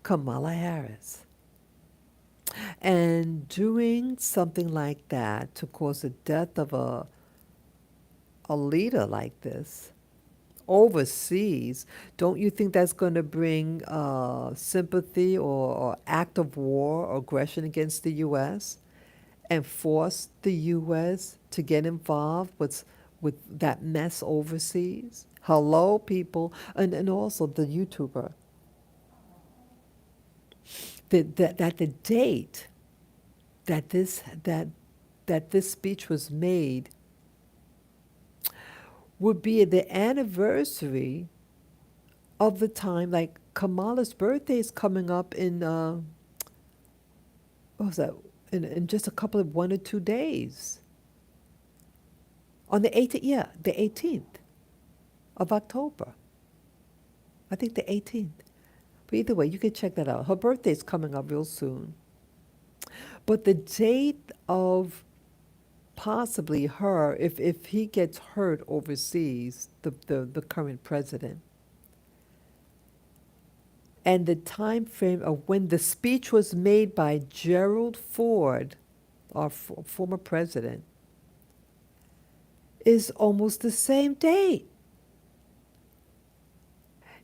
Harris. And doing something like that to cause the death of a leader like this overseas, don't you think that's going to bring sympathy or act of war or aggression against the U.S. and force the U.S. to get involved with that mess overseas? Hello, people, and also the YouTuber. That the date that this speech was made would be the anniversary of the time, like Kamala's birthday is coming up in what was that? In just a couple of 1 or 2 days. On the 18th, yeah, the 18th of October. I think the 18th. But either way, you can check that out. Her birthday's coming up real soon. But the date of possibly her, if he gets hurt overseas, the current president, and the time frame of when the speech was made by Gerald Ford, our former president, is almost the same date.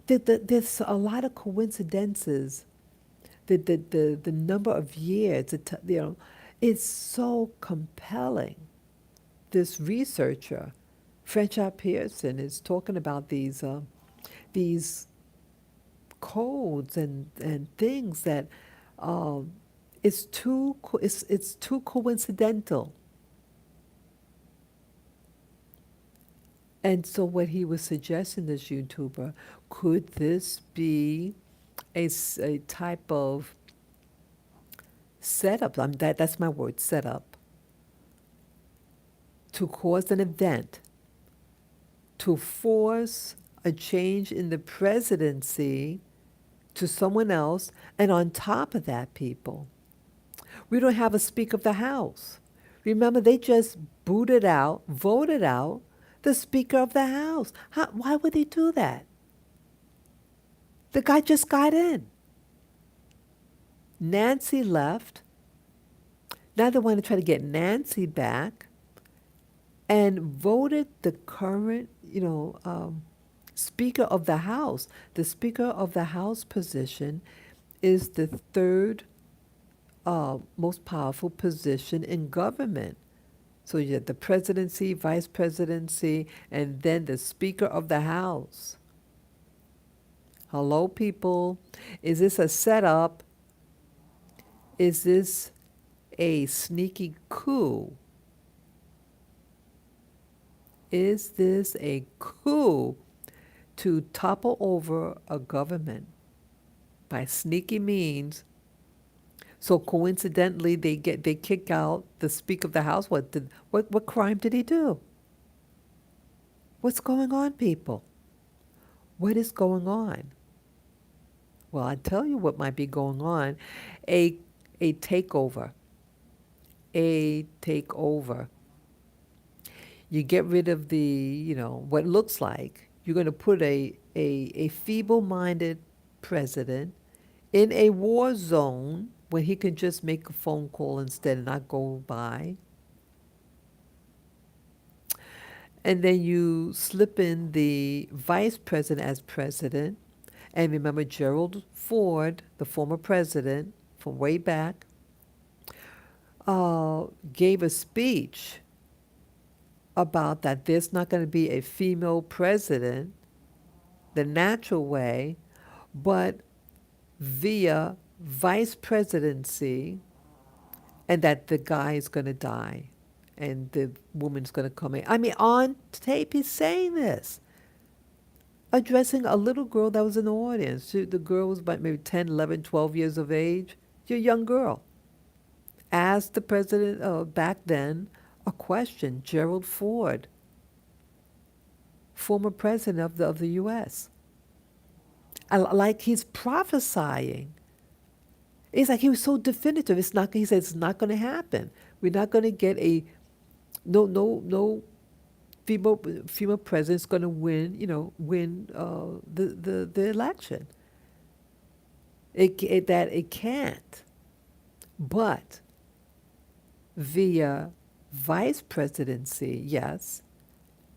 There's a lot of coincidences. The number of years, it's so compelling. This researcher, Franchot Pearson, is talking about these codes and things that it's too coincidental. And so what he was suggesting, this YouTuber, could this be a type of setup? That's my word, setup, to cause an event, to force a change in the presidency to someone else, and on top of that, people, we don't have a Speaker of the House. Remember, they just voted out the Speaker of the House. Why would they do that? The guy just got in. Nancy left. Now they want to try to get Nancy back, and voted the current, Speaker of the House. The Speaker of the House position is the third most powerful position in government. So you have the presidency, vice presidency, and then the Speaker of the House. Hello, people. Is this a setup? Is this a sneaky coup? Is this a coup to topple over a government by sneaky means? So coincidentally, they kick out the Speaker of the House. What crime did he do? What's going on, people? What is going on? Well, I tell you what might be going on: a takeover. A takeover. You get rid of what looks like you're going to put a feeble-minded president in a war zone when he can just make a phone call instead and not go by. And then you slip in the vice president as president. And remember, Gerald Ford, the former president from way back, gave a speech about that there's not going to be a female president the natural way, but via vice presidency, and that the guy is going to die and the woman's going to come in. I mean, on tape, he's saying this, addressing a little girl that was in the audience. The girl was about maybe 10, 11, 12 years of age. You're a young girl. Asked the president back then a question, Gerald Ford, former president of the U.S. Like he's prophesying. It's like he was so definitive. He said it's not going to happen. We're not going to get no female president's going to win the election. It can't. But via vice presidency, yes,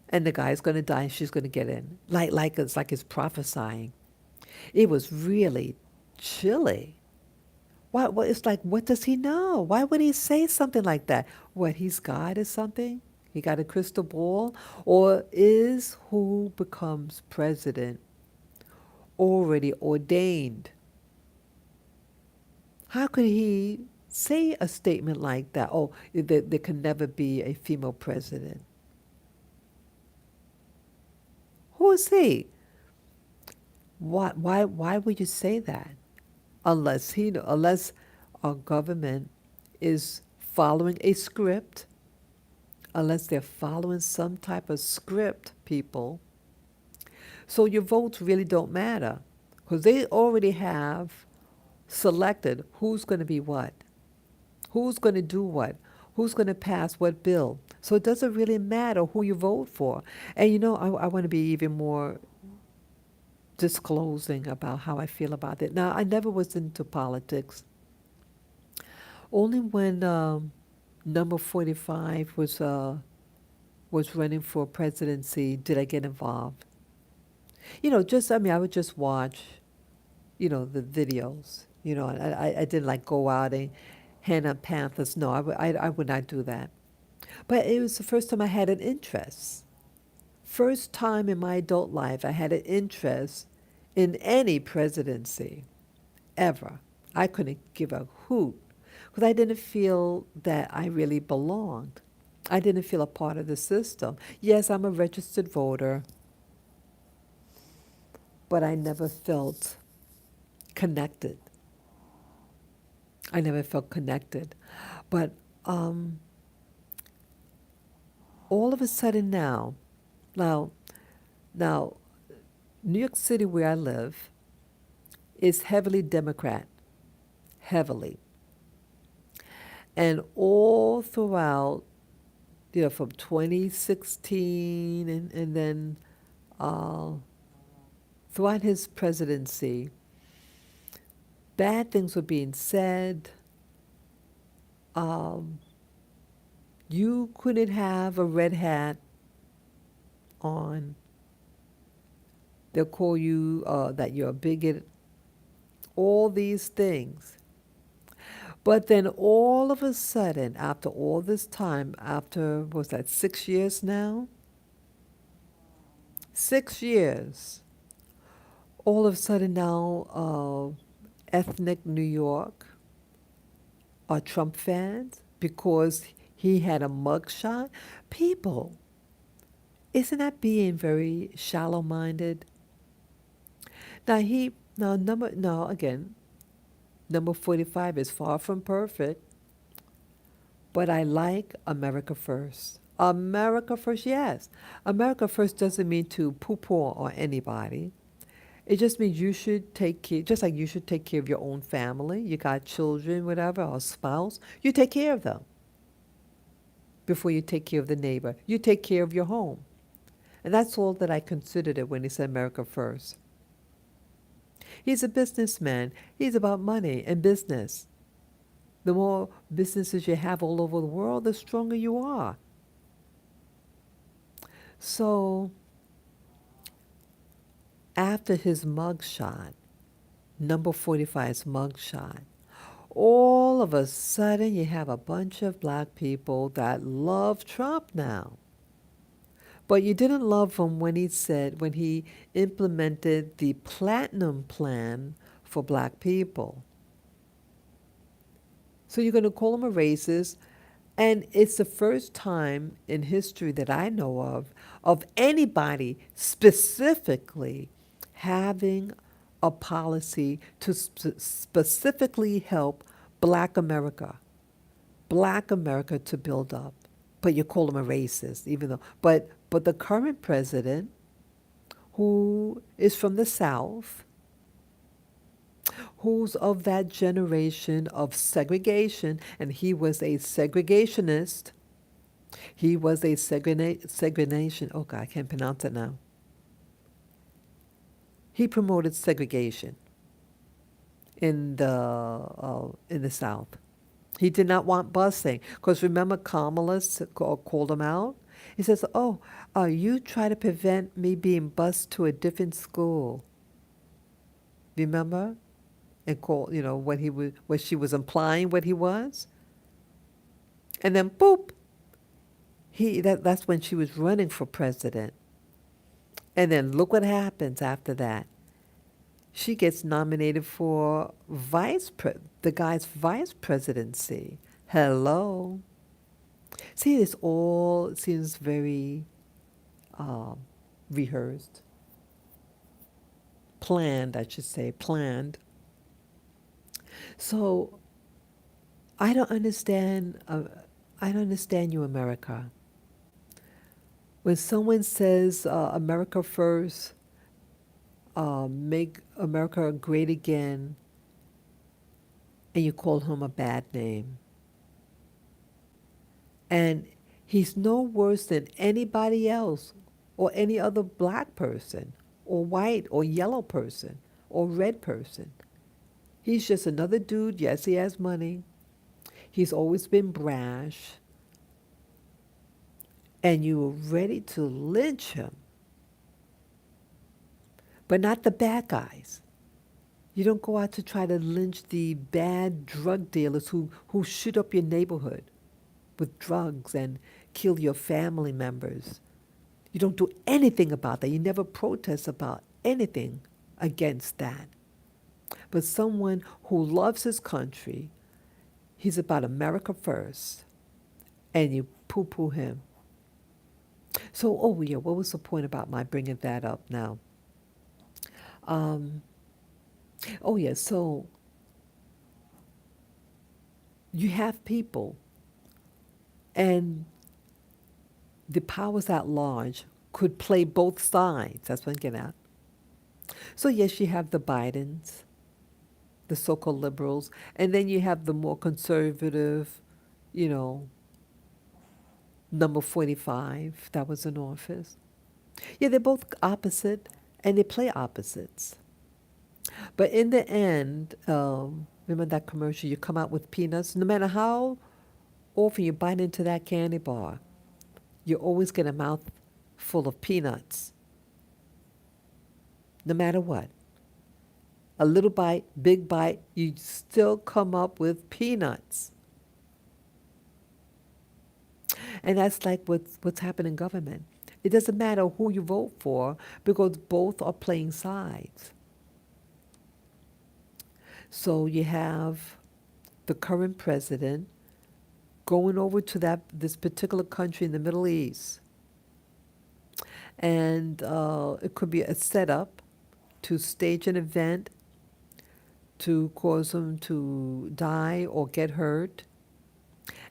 and the guy's going to die and she's going to get in. Like it's prophesying. It was really chilly. What it's like, what does he know? Why would he say something like that? What, he's God or something? He got a crystal ball? Or is who becomes president already ordained? How could he say a statement like that? Oh, there can never be a female president. Who is he? Why would you say that? Unless our government is following a script, unless they're following some type of script, people. So your votes really don't matter because they already have selected who's going to be what, who's going to do what, who's going to pass what bill. So it doesn't really matter who you vote for. And I want to be even more disclosing about how I feel about it. Now, I never was into politics. Only when number 45 was running for presidency did I get involved. I would just watch, the videos. I didn't like go out and hand out pamphlets. No, I would not do that. But it was the first time I had an interest. First time in my adult life I had an interest in any presidency, ever. I couldn't give a hoot because I didn't feel that I really belonged. I didn't feel a part of the system. Yes, I'm a registered voter, but I never felt connected. I never felt connected. But um, all of a sudden now, now, New York City, where I live, is heavily Democrat, heavily. And all throughout, from 2016 and then uh, throughout his presidency, bad things were being said. Um, you couldn't have a red hat on. They'll call you that you're a bigot. All these things. But then all of a sudden, after all this time, after, what was that, 6 years now? 6 years. All of a sudden now, ethnic New York are Trump fans because he had a mugshot. People, isn't that being very shallow-minded? Again, number 45 is far from perfect, but I like America First. America First, yes. America First doesn't mean to poo-poo on anybody. It just means you should take care, just like you should take care of your own family. You got children, whatever, or spouse. You take care of them before you take care of the neighbor. You take care of your home. And that's all that I considered it when he said America First. He's a businessman. He's about money and business. The more businesses you have all over the world, the stronger you are. So after his mugshot, number 45's mugshot, all of a sudden you have a bunch of black people that love Trump now. But you didn't love him when he implemented the platinum plan for black people. So you're going to call him a racist. And it's the first time in history that I know of anybody specifically having a policy to specifically help black America to build up. But you call him a racist, even though, but the current president, who is from the South, who's of that generation of segregation, and he was a segregationist. He was a segregation. Oh God, I can't pronounce it now. He promoted segregation in the South. He did not want busing because remember Kamala called him out. He says, "Oh, you try to prevent me being bused to a different school." Remember, and called what he was, what she was implying what he was, and then boop, that's when she was running for president, and then look what happens after that. She gets nominated for the guy's vice presidency. Hello. See, this all seems very um, rehearsed, planned, I should say, planned. So I don't understand. I don't understand you, America. When someone says America first, make America great again, and you call him a bad name. And he's no worse than anybody else or any other black person or white or yellow person or red person. He's just another dude. Yes, he has money. He's always been brash. And you were ready to lynch him. But not the bad guys. You don't go out to try to lynch the bad drug dealers who shoot up your neighborhood with drugs and kill your family members. You don't do anything about that. You never protest about anything against that. But someone who loves his country, he's about America first, and you poo-poo him. So, oh yeah, what was the point about my bringing that up now? Oh yeah, so you have people, and the powers at large could play both sides. That's what I'm getting at. So yes, you have the Bidens, the so-called liberals, and then you have the more conservative, you know, number 45 that was in office. Yeah, they're both opposite, and they play opposites. But in the end, remember that commercial? You come out with peanuts. No matter how often you bite into that candy bar, you always get a mouth full of peanuts. No matter what. A little bite, big bite, you still come up with peanuts. And that's like what's happening in government. It doesn't matter who you vote for because both are playing sides. So you have the current president going over to this particular country in the Middle East. And it could be a setup to stage an event to cause them to die or get hurt.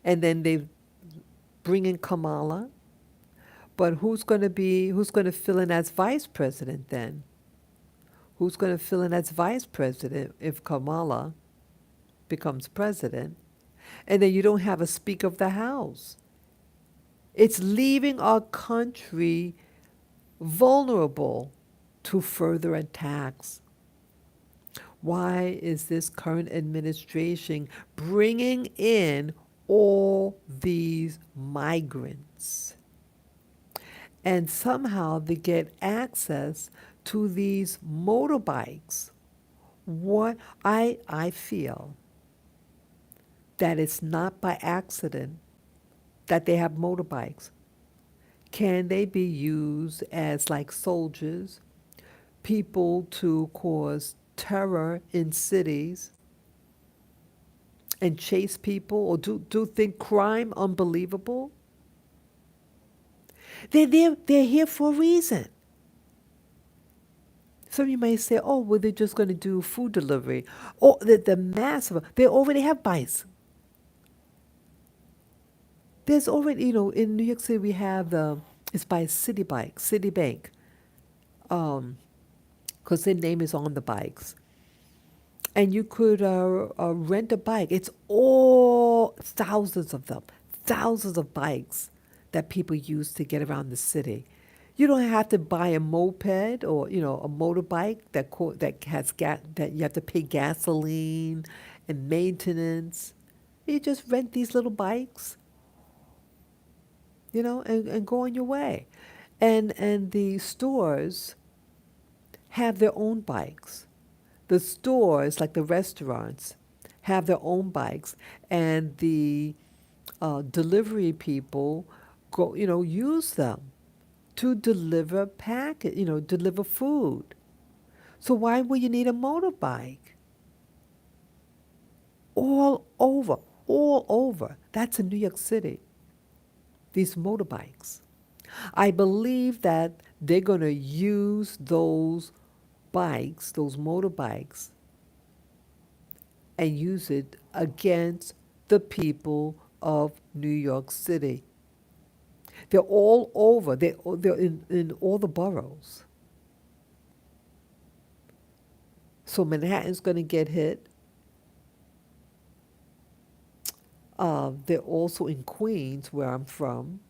And then they bring in Kamala. But who's going to fill in as vice president then? Who's going to fill in as vice president if Kamala becomes president? And then you don't have a Speaker of the House. It's leaving our country vulnerable to further attacks. Why is this current administration bringing in all these migrants? And somehow they get access to these motorbikes. What I feel that it's not by accident that they have motorbikes. Can they be used as like soldiers, people to cause terror in cities and chase people or do think crime unbelievable? They're here for a reason. Some of you may say, oh, well, they're just going to do food delivery. Oh, the massive, they already have bikes. There's already, in New York City, we have it's by Citibank, because their name is on the bikes. And you could rent a bike. It's all thousands of them, thousands of bikes that people use to get around the city. You don't have to buy a moped or a motorbike that has that you have to pay gasoline and maintenance. You just rent these little bikes, and go on your way. And the stores have their own bikes. The stores, like the restaurants, have their own bikes, and the delivery people use them to deliver deliver food. So why would you need a motorbike? All over, all over. That's in New York City, these motorbikes. I believe that they're going to use those bikes, those motorbikes, and use it against the people of New York City. They're all over. They're in all the boroughs. So Manhattan's going to get hit. They're also in Queens, where I'm from.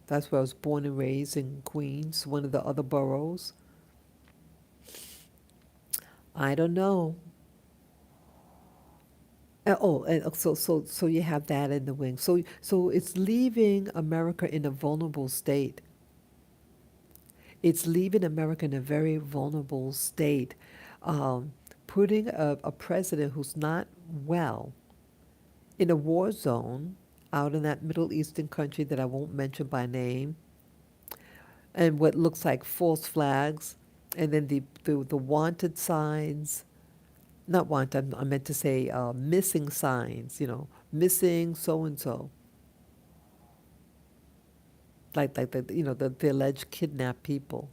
That's where I was born and raised, in Queens, one of the other boroughs. I don't know. So you have that in the wing. So it's leaving America in a vulnerable state. It's leaving America in a very vulnerable state, um, putting a president who's not well in a war zone out in that Middle Eastern country that I won't mention by name, and what looks like false flags, and then the wanted signs, not wanted, I meant to say missing signs, missing so and so, like the alleged kidnapped people.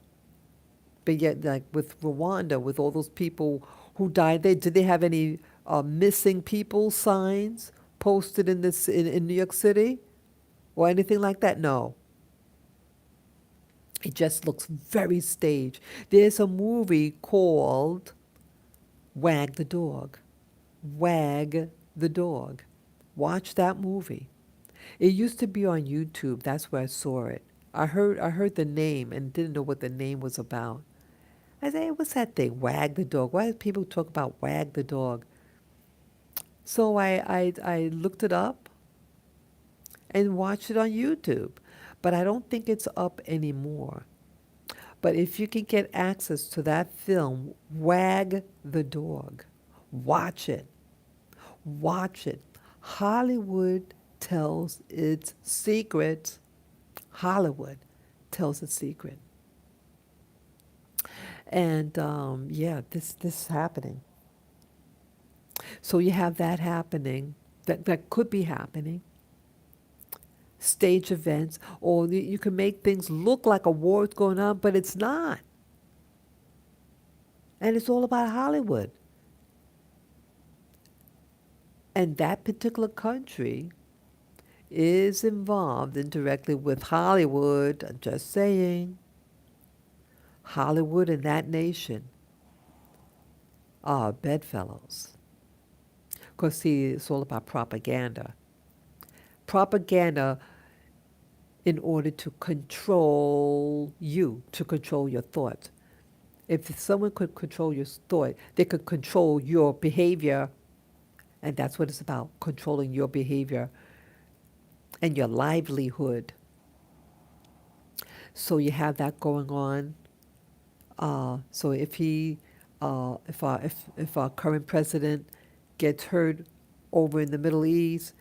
But yet, like with Rwanda, with all those people who died there, did they have any missing people signs posted in New York City or anything like that? No. It just looks very staged. There's a movie called Wag the Dog. Wag the Dog. Watch that movie. It used to be on YouTube. That's where I saw it. I heard the name and didn't know what the name was about. I said, hey, what's that thing? Wag the dog. Why do people talk about wag the dog? So I looked it up and watched it on YouTube. But I don't think it's up anymore. But if you can get access to that film, Wag the Dog, watch it. Watch it. Hollywood tells its secret. Hollywood tells its secret. And yeah, this is happening. So you have that happening, that could be happening. Stage events, or you can make things look like a war is going on, but it's not. And it's all about Hollywood. And that particular country is involved indirectly with Hollywood. I'm just saying. Hollywood and that nation are bedfellows. Because, see, it's all about propaganda. Propaganda in order to control you, to control your thoughts. If someone could control your thought, they could control your behavior. And that's what it's about, controlling your behavior and your livelihood. So you have that going on. So if our current president gets hurt over in the Middle East,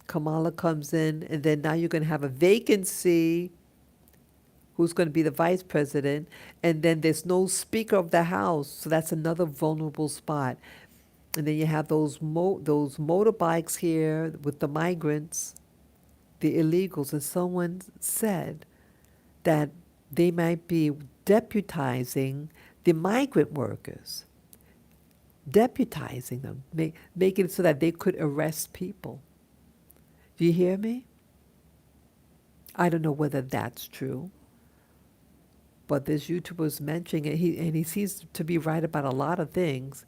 Kamala comes in, and then now you're going to have a vacancy. Who's going to be the vice president? And then there's no Speaker of the House, so that's another vulnerable spot. And then you have those motorbikes here with the migrants, the illegals, and someone said that they might be deputizing the migrant workers, deputizing them, making it so that they could arrest people. Do you hear me? I don't know whether that's true, but this YouTuber was mentioning it, and he seems to be right about a lot of things.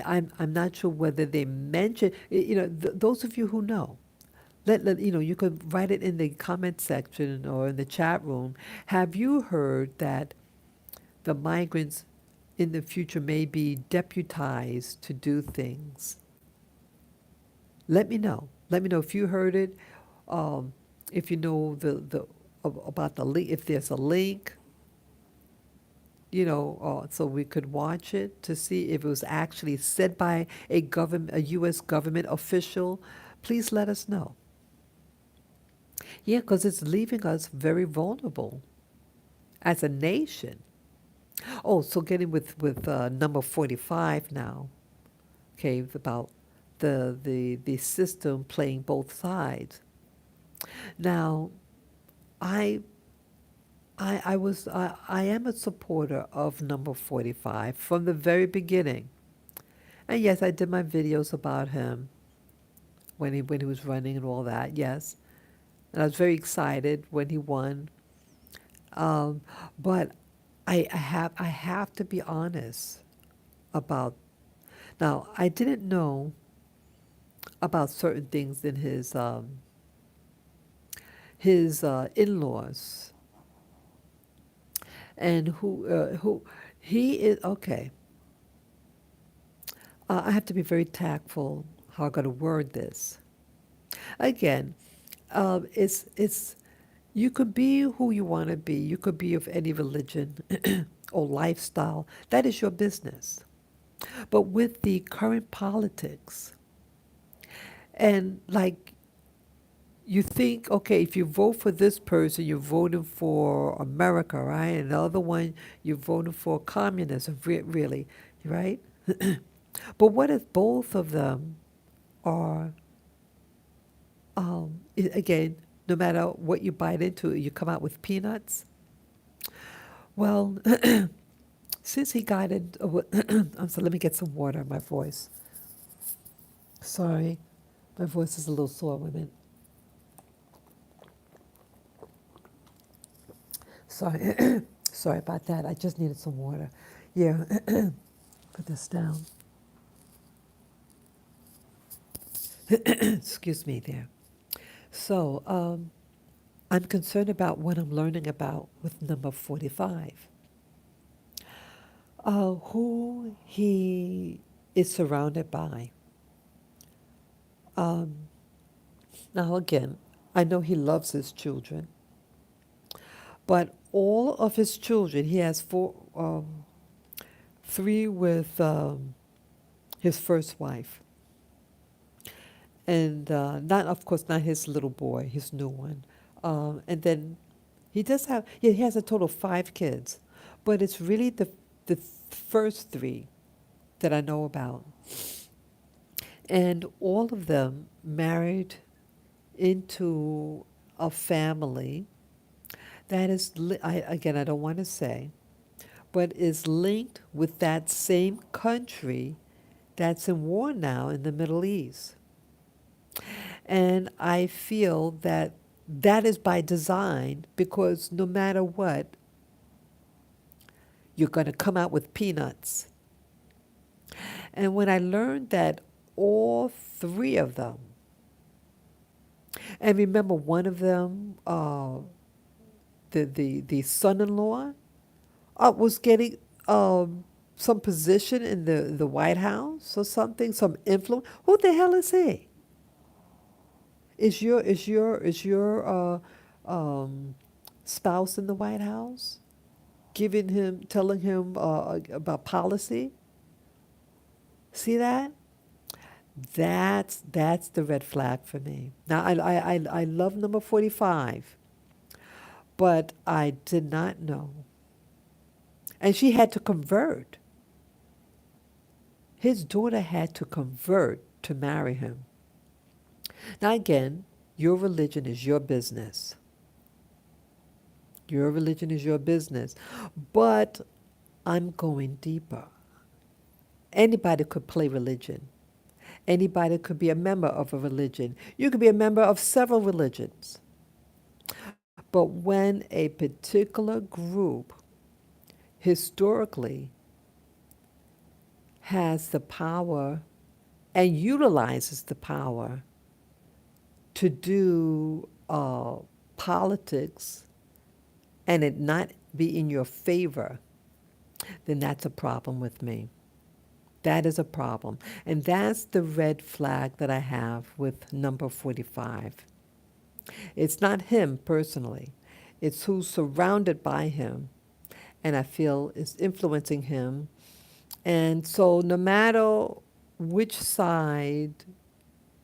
I'm not sure whether they mention, those of you who know, you could write it in the comment section or in the chat room. Have you heard that the migrants in the future may be deputized to do things? Let me know. Let me know if you heard it. Um, if you know about the link, if there's a link, so we could watch it to see if it was actually said by a U.S. government official. Please let us know. Yeah, because it's leaving us very vulnerable as a nation. Oh, so getting with number 45 now. Okay, about the system playing both sides. Now, I I am a supporter of number 45 from the very beginning. And yes, I did my videos about him when he was running and all that. Yes, and I was very excited when he won. Um, but I have to be honest about now. I didn't know about certain things in his in-laws and who he is. Okay, I have to be very tactful how I'm going to word this. Again, it's you could be who you want to be. You could be of any religion or lifestyle. That is your business. But with the current politics, and like you think, okay, if you vote for this person, you're voting for America, right? And the other one, you're voting for communism, really, right? But what if both of them are, again, no matter what you bite into, you come out with peanuts? Well, since he got it, I'm sorry, let me get some water in my voice. Sorry, my voice is a little sore, women. Sorry, sorry about that. I just needed some water. Yeah, put this down. Excuse me there. So, I'm concerned about what I'm learning about with number 45. Who he is surrounded by. Um, Now, again, I know he loves his children, but all of his children, he has three with his first wife, and not, of course, not his little boy, his new one. And then he does have, yeah, he has a total of 5 kids, but it's really the first three that I know about, and all of them married into a family that is, again, I don't want to say, but is linked with that same country that's in war now in the Middle East. And I feel that that is by design because no matter what, you're going to come out with peanuts. And when I learned that all three of them, and remember one of them, the son-in-law, was getting some position in the White House or something, some influence. Who the hell is he? Is your spouse in the White House telling him about policy? See that? That's the red flag for me. Now I love number 45, but I did not know, and she had to convert. His daughter had to convert to marry him. Now, again, your religion is your business. Your religion is your business. But I'm going deeper. Anybody could play religion. Anybody could be a member of a religion. You could be a member of several religions. But when a particular group historically has the power and utilizes the power to do politics and it not be in your favor, then that's a problem with me. That is a problem. And that's the red flag that I have with number 45. It's not him personally, it's who's surrounded by him, and I feel is influencing him. And so, no matter which side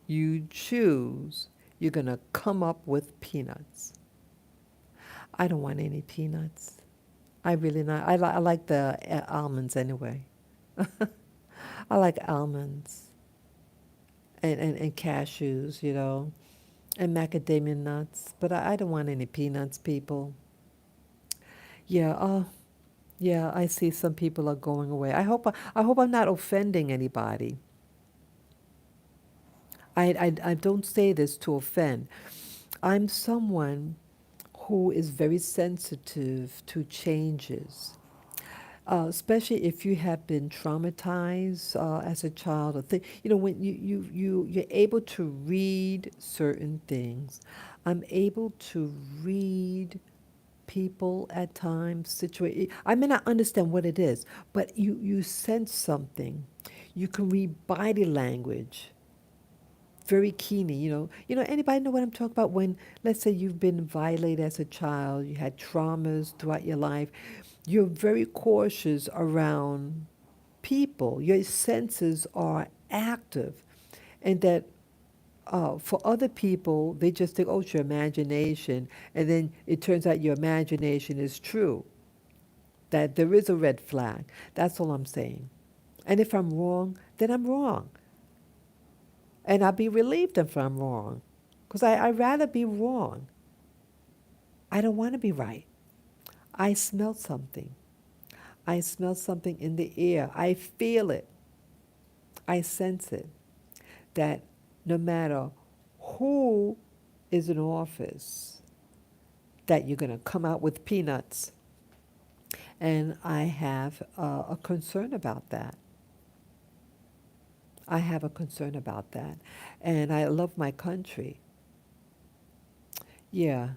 you choose, you're going to come up with peanuts. I don't want any peanuts. I really not. I like the almonds anyway. I like almonds and cashews, and macadamia nuts. But I don't want any peanuts, people. Yeah, yeah. I see some people are going away. I hope I'm not offending anybody. I don't say this to offend. I'm someone who is very sensitive to changes, especially if you have been traumatized as a child. Or when you're able to read certain things. I'm able to read people at times, situation. I may not understand what it is, but you sense something. You can read body language very keenly. Anybody know what I'm talking about? When, let's say, you've been violated as a child, you had traumas throughout your life, you're very cautious around people. Your senses are active, and that for other people, they just think, oh, it's your imagination, and then it turns out your imagination is true. That there is a red flag. That's all I'm saying. And if I'm wrong, then I'm wrong. And I'll be relieved if I'm wrong. Because I'd rather be wrong. I don't want to be right. I smell something. I smell something in the air. I feel it. I sense it. That no matter who is in office, that you're going to come out with peanuts. And I have a concern about that. I have a concern about that. And I love my country. Yeah.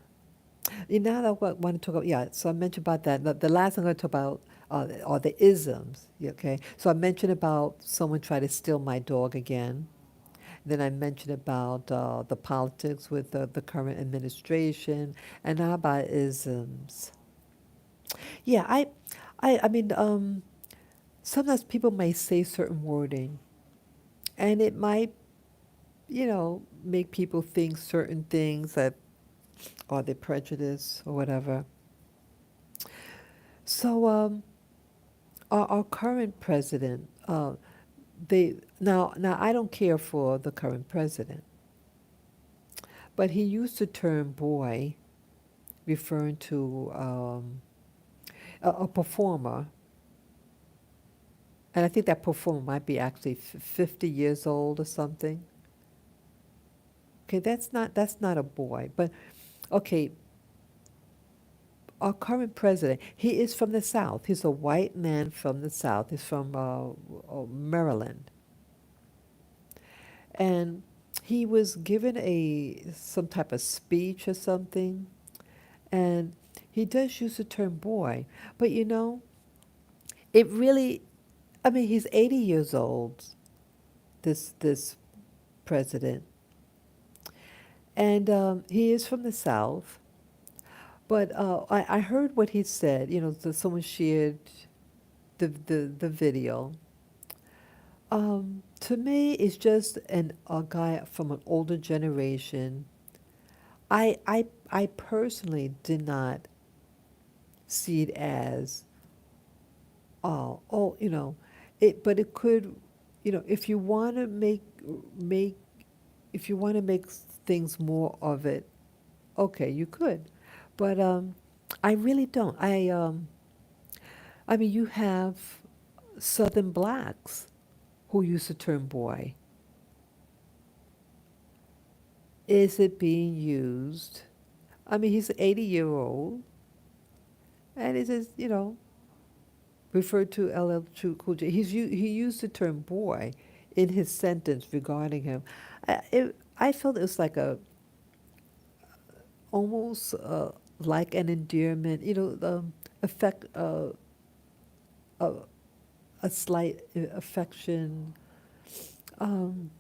Now that I want to talk about, yeah, so I mentioned about that. The last thing I'm going to talk about are the isms, okay? So I mentioned about someone trying to steal my dog again. Then I mentioned about the politics with the current administration. And how about isms? Yeah, I mean, sometimes people may say certain wording, and it might, make people think certain things that are they prejudice or whatever. So our current president, they now I don't care for the current president, but he used the term boy, referring to a performer, and I think that performer might be actually 50 years old or something. Okay, that's not a boy, but okay, our current president, he is from the South. He's a white man from the South. He's from Maryland. And he was given some type of speech or something, and he does use the term boy. But it really, I mean, he's 80 years old, this president, and he is from the South. But I heard what he said. Someone shared the video. To me, it's just a guy from an older generation. I personally did not see it as, but it could, if you want to make, if you want to make things more of it, okay, you could. But I really don't. I mean, you have Southern blacks who use the term boy. Is it being used? I mean, he's 80-year-old, and it is, referred to LL Cool J. He used the term boy in his sentence regarding him. I felt it was like almost like an endearment, effect, a slight affection. Um,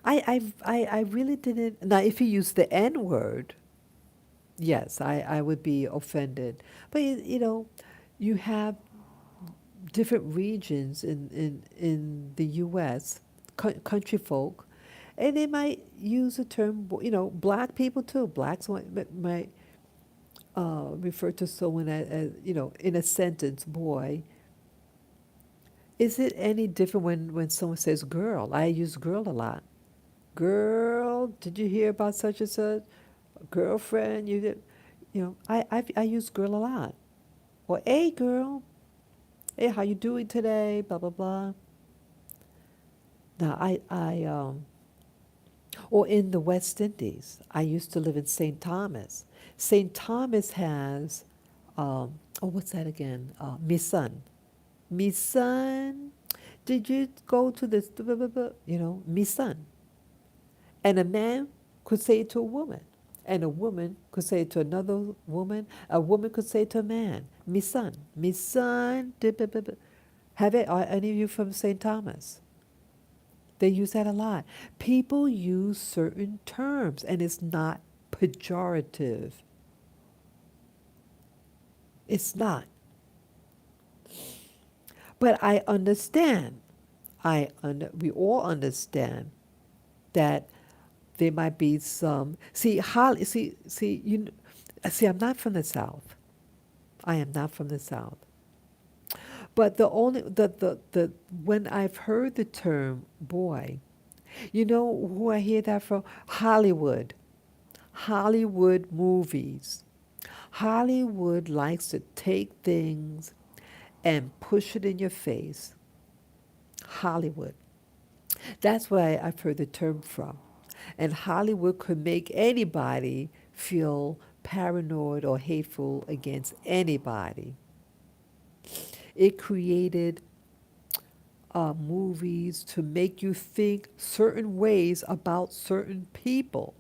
I really didn't. Now, if you use the N word, yes, I would be offended. But you have different regions in the U.S. Country folk, and they might use the term. Black people too. Blacks might refer to someone as in a sentence, boy. Is it any different when someone says girl? I use girl a lot. Girl, did you hear about such and such? Girlfriend, you did. I use girl a lot. Or hey girl, hey, how you doing today? Blah blah blah. Now or in the West Indies, I used to live in St. Thomas. St. Thomas has, what's that again? Me son. Me son, did you go to this? Blah, blah, blah, me son. And a man could say it to a woman. And a woman could say it to another woman. A woman could say it to a man. Me son. Me son. Are any of you from St. Thomas? They use that a lot. People use certain terms, and it's not pejorative. It's not. But I understand. We all understand that there might be some. I'm not from the South. I am not from the South. But the only the when I've heard the term boy, you know who I hear that from? Hollywood. Hollywood movies. Hollywood likes to take things and push it in your face. Hollywood. That's where I've heard the term from. And Hollywood could make anybody feel paranoid or hateful against anybody. It created movies to make you think certain ways about certain people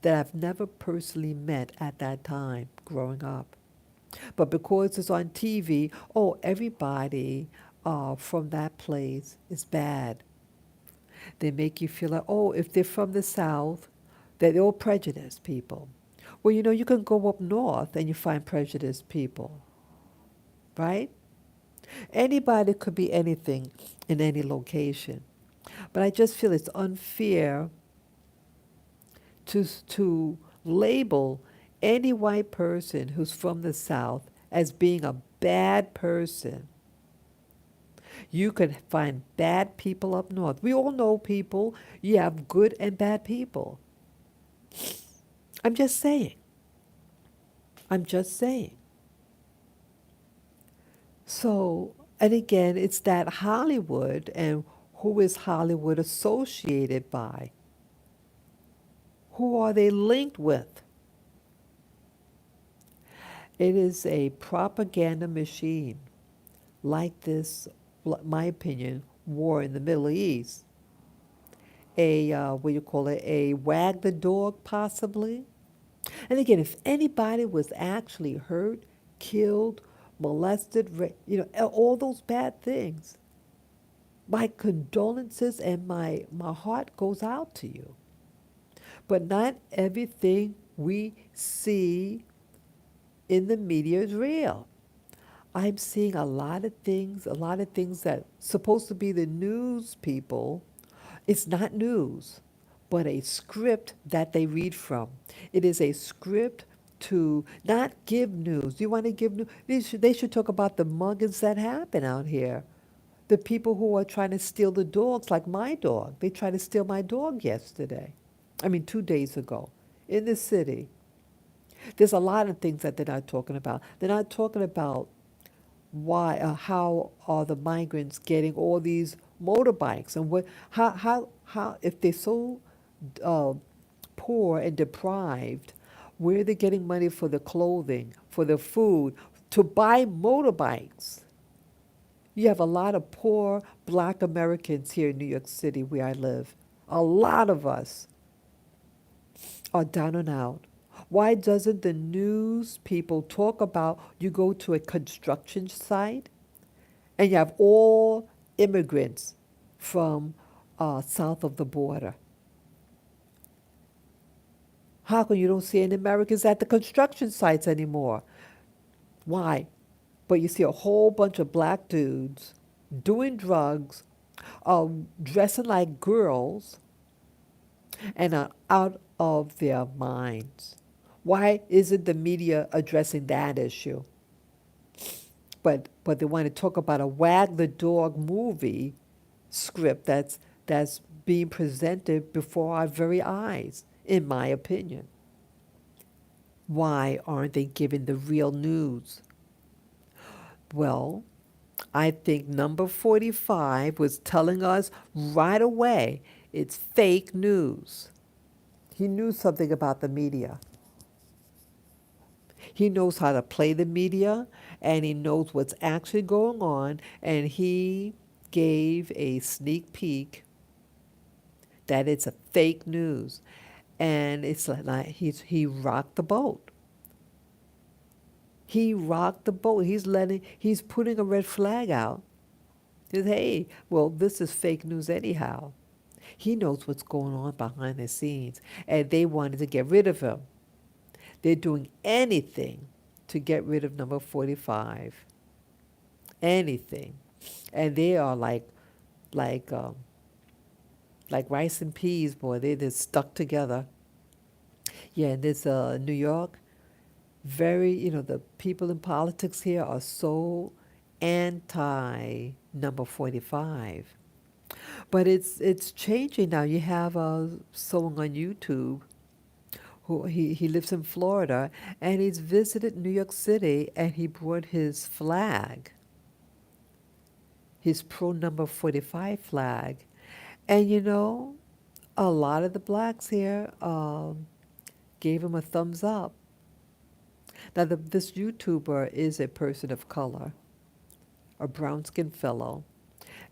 that I've never personally met at that time growing up. But because it's on TV, everybody from that place is bad. They make you feel like, if they're from the South, they're all prejudiced people. Well, you can go up north and you find prejudiced people, right? Anybody could be anything in any location. But I just feel it's unfair to label any white person who's from the South as being a bad person. You can find bad people up north. We all know people. You have good and bad people. I'm just saying. I'm just saying. So, and again, it's that Hollywood, and who is Hollywood associated by? Who are they linked with? It is a propaganda machine like this, my opinion, war in the Middle East. What do you call it? A wag the dog, possibly. And again, if anybody was actually hurt, killed, molested, all those bad things, my condolences and my heart goes out to you. But not everything we see in the media is real. I'm seeing a lot of things that supposed to be the news people. It's not news, but a script that they read from. It is a script to not give news. You want to give news? They should talk about the muggings that happen out here. The people who are trying to steal the dogs, like my dog. They tried to steal my dog yesterday. 2 days ago, in the city. There's a lot of things that they're not talking about. They're not talking about how are the migrants getting all these motorbikes, and how if they're so uh, poor and deprived, where are they getting money for the clothing, for the food, to buy motorbikes? You have a lot of poor black Americans here in New York City where I live. A lot of us are down and out. Why doesn't the news people talk about, you go to a construction site and you have all immigrants from south of the border. How come you don't see any Americans at the construction sites anymore? Why? But you see a whole bunch of black dudes doing drugs, dressing like girls, and are out of their minds. Why isn't the media addressing that issue? But they want to talk about a wag the dog movie script that's being presented before our very eyes, in my opinion. Why aren't they giving the real news? Well, I think number 45 was telling us right away it's fake news. He knew something about the media. He knows how to play the media, and he knows what's actually going on, and he gave a sneak peek that it's a fake news. And it's like he rocked the boat. He rocked the boat. He's putting a red flag out. He says, hey, well, this is fake news anyhow. He knows what's going on behind the scenes, and they wanted to get rid of him. They're doing anything to get rid of number 45. Anything. And they are like, um, like rice and peas, boy. They're just stuck together. Yeah, and this New York, the people in politics here are so anti number 45. But it's changing now. You have someone on YouTube who he lives in Florida, and he's visited New York City, and he brought his flag, his pro number 45 flag. And a lot of the blacks here gave him a thumbs up. Now, this YouTuber is a person of color, a brown-skinned fellow.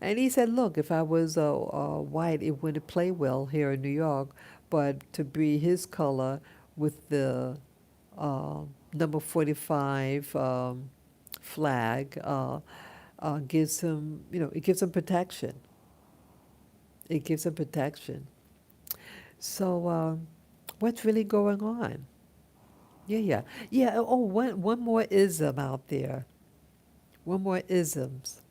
And he said, look, if I was white, it wouldn't play well here in New York, but to be his color with the uh, number 45 flag gives him, it gives him protection. It gives him protection. So what's really going on? Yeah, yeah. Yeah, oh, one more ism out there. One more isms.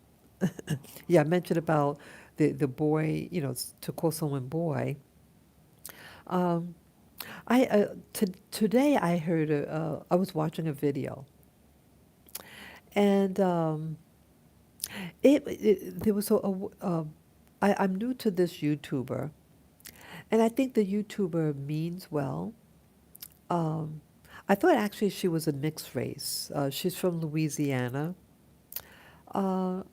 Yeah, I mentioned about the boy, to call someone boy. Um, today I heard I was watching a video, and there was I'm new to this YouTuber, and I think the YouTuber means well. Um, I thought actually she was a mixed race. She's from Louisiana. To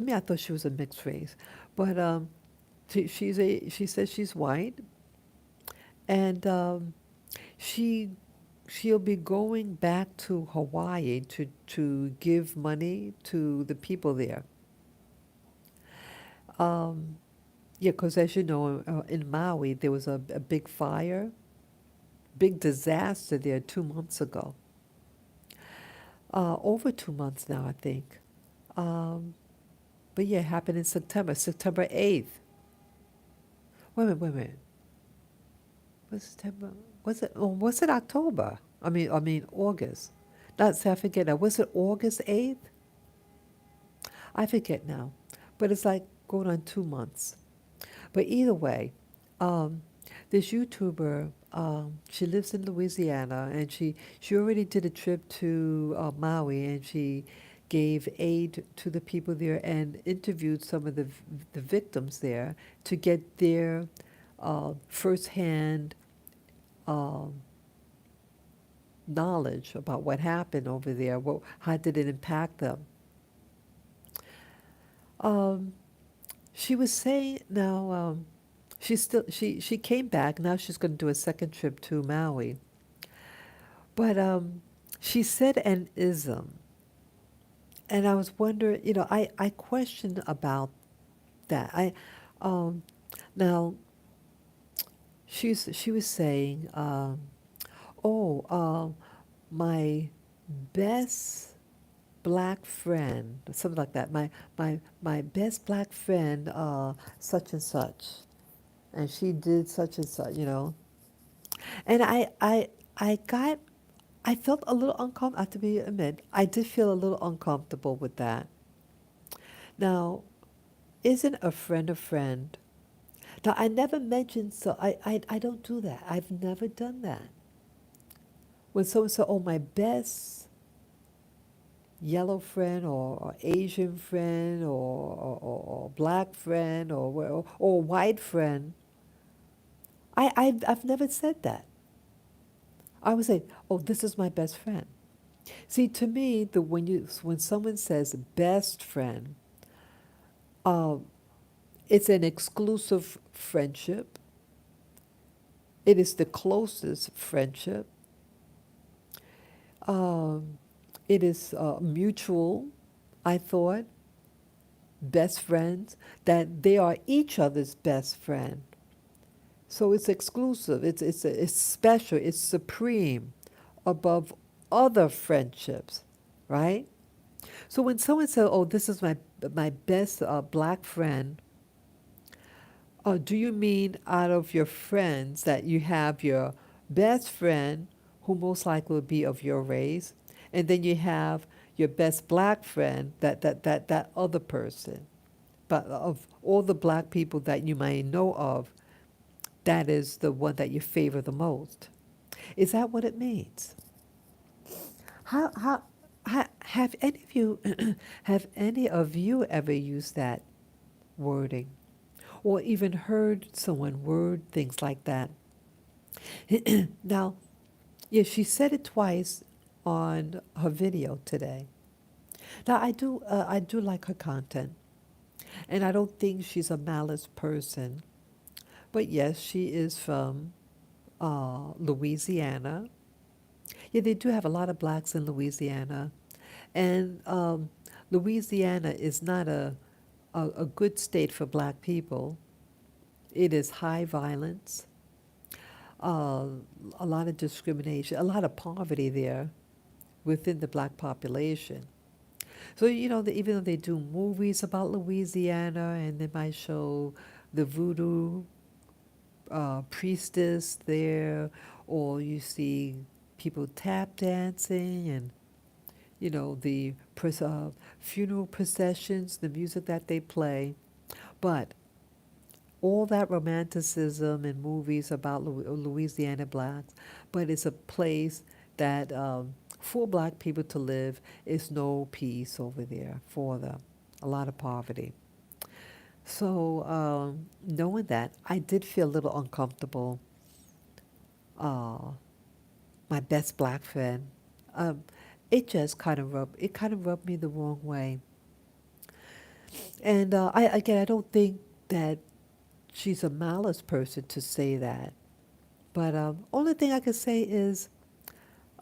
me, I thought she was a mixed race, but she says she's white, and she she'll be going back to Hawaii to give money to the people there. Um, yeah, because as you know, in Maui there was a big fire, big disaster there 2 months ago. Over 2 months now, I think. Um, but yeah, it happened in September 8th. Wait a minute. Was September? Was it? Oh, was it October? I mean August. Not say I forget now. Was it August 8th? I forget now. But it's like going on 2 months. But either way, um, this YouTuber, she lives in Louisiana, and she already did a trip to Maui, and she gave aid to the people there and interviewed some of the victims there to get their firsthand um, knowledge about what happened over there. How did it impact them? Um, she was saying now she came back. Now she's going to do a second trip to Maui. But she said an ism, and I was wondering. I questioned about that. I um, now she was saying, oh, my best. black friend, something like that. My best black friend, such and such, and she did such and such, you know. And I got, I felt a little uncomfortable. I have to be admit, I did feel a little uncomfortable with that. Now, isn't a friend a friend? Now, I never mentioned, so I don't do that. I've never done that. When someone said, oh, my best yellow friend or Asian friend or black friend or white friend, I've never said that. I would say, oh, this is my best friend. See, to me, when someone says best friend, um, it's an exclusive friendship. It is the closest friendship. Um, it is mutual, I thought, best friends, that they are each other's best friend. So it's exclusive, it's special, it's supreme above other friendships, right? So when someone says, oh, this is my best black friend, do you mean out of your friends that you have your best friend, who most likely would be of your race, and then you have your best black friend, that other person? But of all the black people that you may know of, that is the one that you favor the most. Is that what it means? Have any of you have any of you ever used that wording, or even heard someone word things like that? Now, yeah, she said it twice on her video today. Now, I do like her content, and I don't think she's a malice person. But yes, she is from Louisiana. Yeah, they do have a lot of blacks in Louisiana, and Louisiana is not a good state for black people. It is high violence, uh, a lot of discrimination, a lot of poverty there within the black population. So, you know, even though they do movies about Louisiana and they might show the voodoo priestess there, or you see people tap dancing and, you know, the funeral processions, the music that they play. But all that romanticism in movies about Louisiana blacks, but it's a place that for black people to live is no peace over there for them, a lot of poverty. So knowing that, I did feel a little uncomfortable. Uh, my best black friend, um, it kind of rubbed me the wrong way. And I don't think that she's a malice person to say that. But only thing I could say is,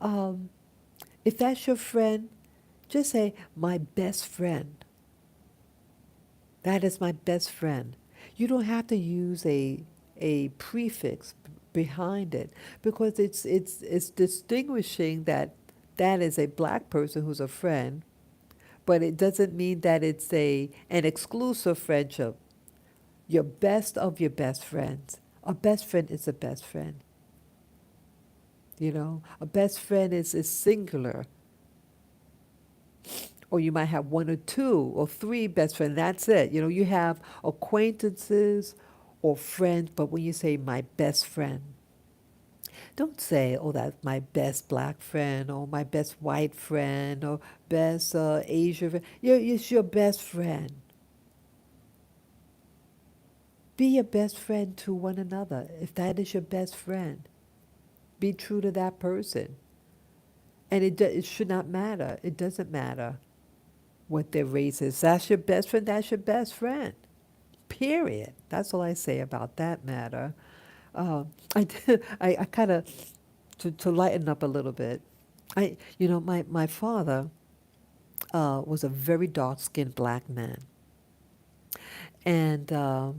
um, if that's your friend, just say my best friend. That is my best friend. You don't have to use a prefix behind it, because it's distinguishing that that is a black person who's a friend, but it doesn't mean that it's a an exclusive friendship. Your best of your best friends. A best friend is a best friend. You know, a best friend is singular. Or you might have one or two or three best friends. That's it. You know, you have acquaintances or friends, but when you say my best friend, don't say, oh, that's my best black friend or my best white friend or best Asian friend. It's your best friend. Be your best friend to one another. If that is your best friend, be true to that person. And it should not matter. It doesn't matter what their race is. That's your best friend. That's your best friend. Period. That's all I say about that matter. I kind of, to lighten up a little bit, my father was a very dark-skinned black man. And uh,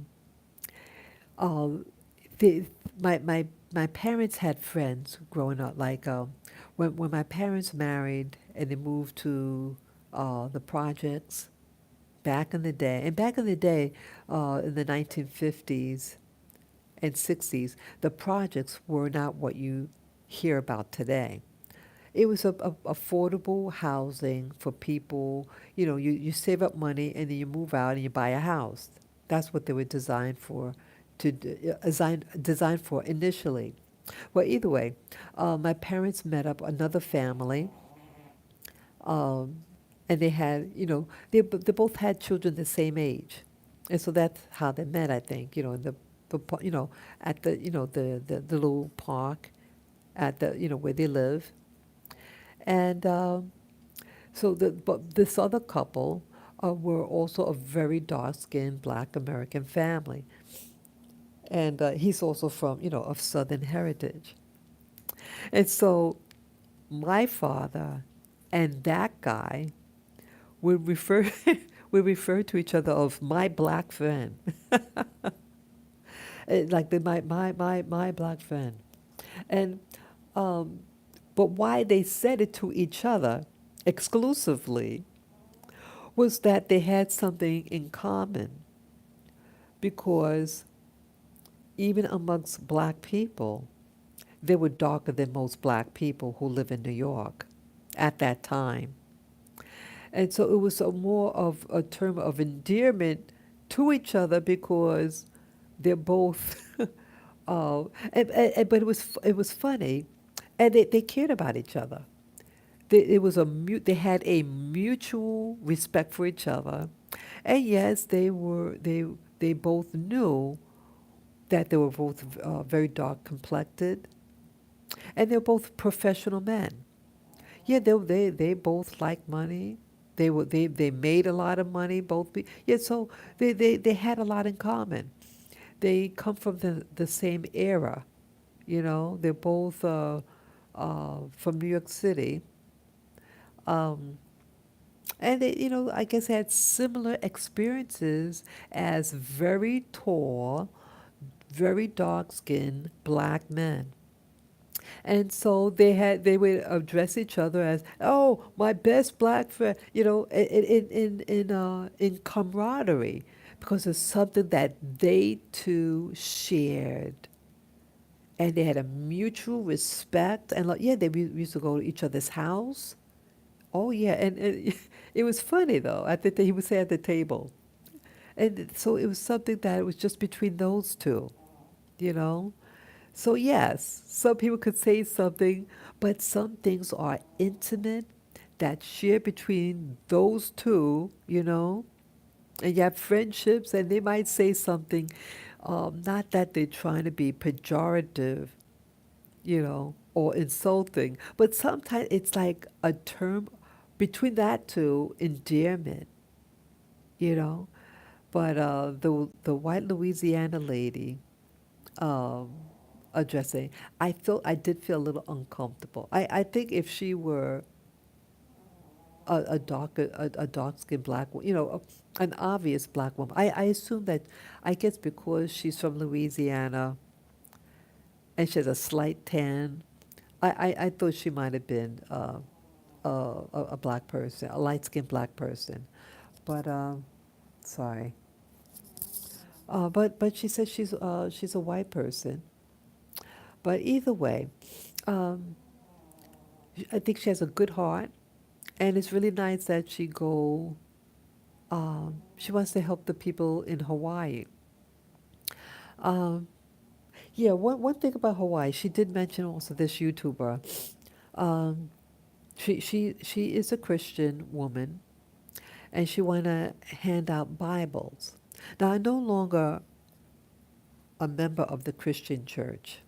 the, my parents had friends growing up. Like when my parents married and they moved to the projects back in the day. And back in the day, in the 1950s and 60s, the projects were not what you hear about today. It was affordable housing for people. You save up money and then you move out and you buy a house. That's what they were designed for, designed for initially. Well, either way, my parents met up another family, um, and they had, they both had children the same age, and so that's how they met. I think, in at the little park, at the where they live, and so but this other couple were also a very dark-skinned Black American family, and he's also from of Southern heritage, and so my father and that guy would refer we refer to each other of my black friend. Like my black friend. And um, but why they said it to each other exclusively was that they had something in common, because even amongst black people, they were darker than most black people who live in New York at that time. And so it was more of a term of endearment to each other, because they're both, but it was funny, and they cared about each other. They had a mutual respect for each other, and yes, they both knew that they were both very dark complected, and they're both professional men. Yeah, they both like money. They made a lot of money. Yeah, so they had a lot in common. They come from the same era. They're both from New York City, um, and I guess they had similar experiences as very tall, very dark-skinned black men. And so they would address each other as, "Oh, my best black friend," in camaraderie, because it's something that they two shared, and they had a mutual respect. And like, yeah, used to go to each other's house. Oh yeah, and it was funny though. He would say at the table, and so it was something that was just between those two, you know. So, yes, some people could say something, but some things are intimate, that share between those two, and you have friendships, and they might say something, not that they're trying to be pejorative, or insulting, but sometimes it's like a term between that two, endearment, you know. But the white Louisiana lady, um, addressing, I did feel a little uncomfortable. I think if she were a dark skinned black woman, an obvious black woman, I assume that, I guess because she's from Louisiana and she has a slight tan, I thought she might have been a black person, a light skinned black person. But sorry. But she says she's a white person. But either way, um, I think she has a good heart, and it's really nice that she wants to help the people in Hawaii. Um, yeah, one thing about Hawaii, she did mention also this YouTuber. Um, she is a Christian woman, and she want to hand out Bibles. Now, I'm no longer a member of the Christian church,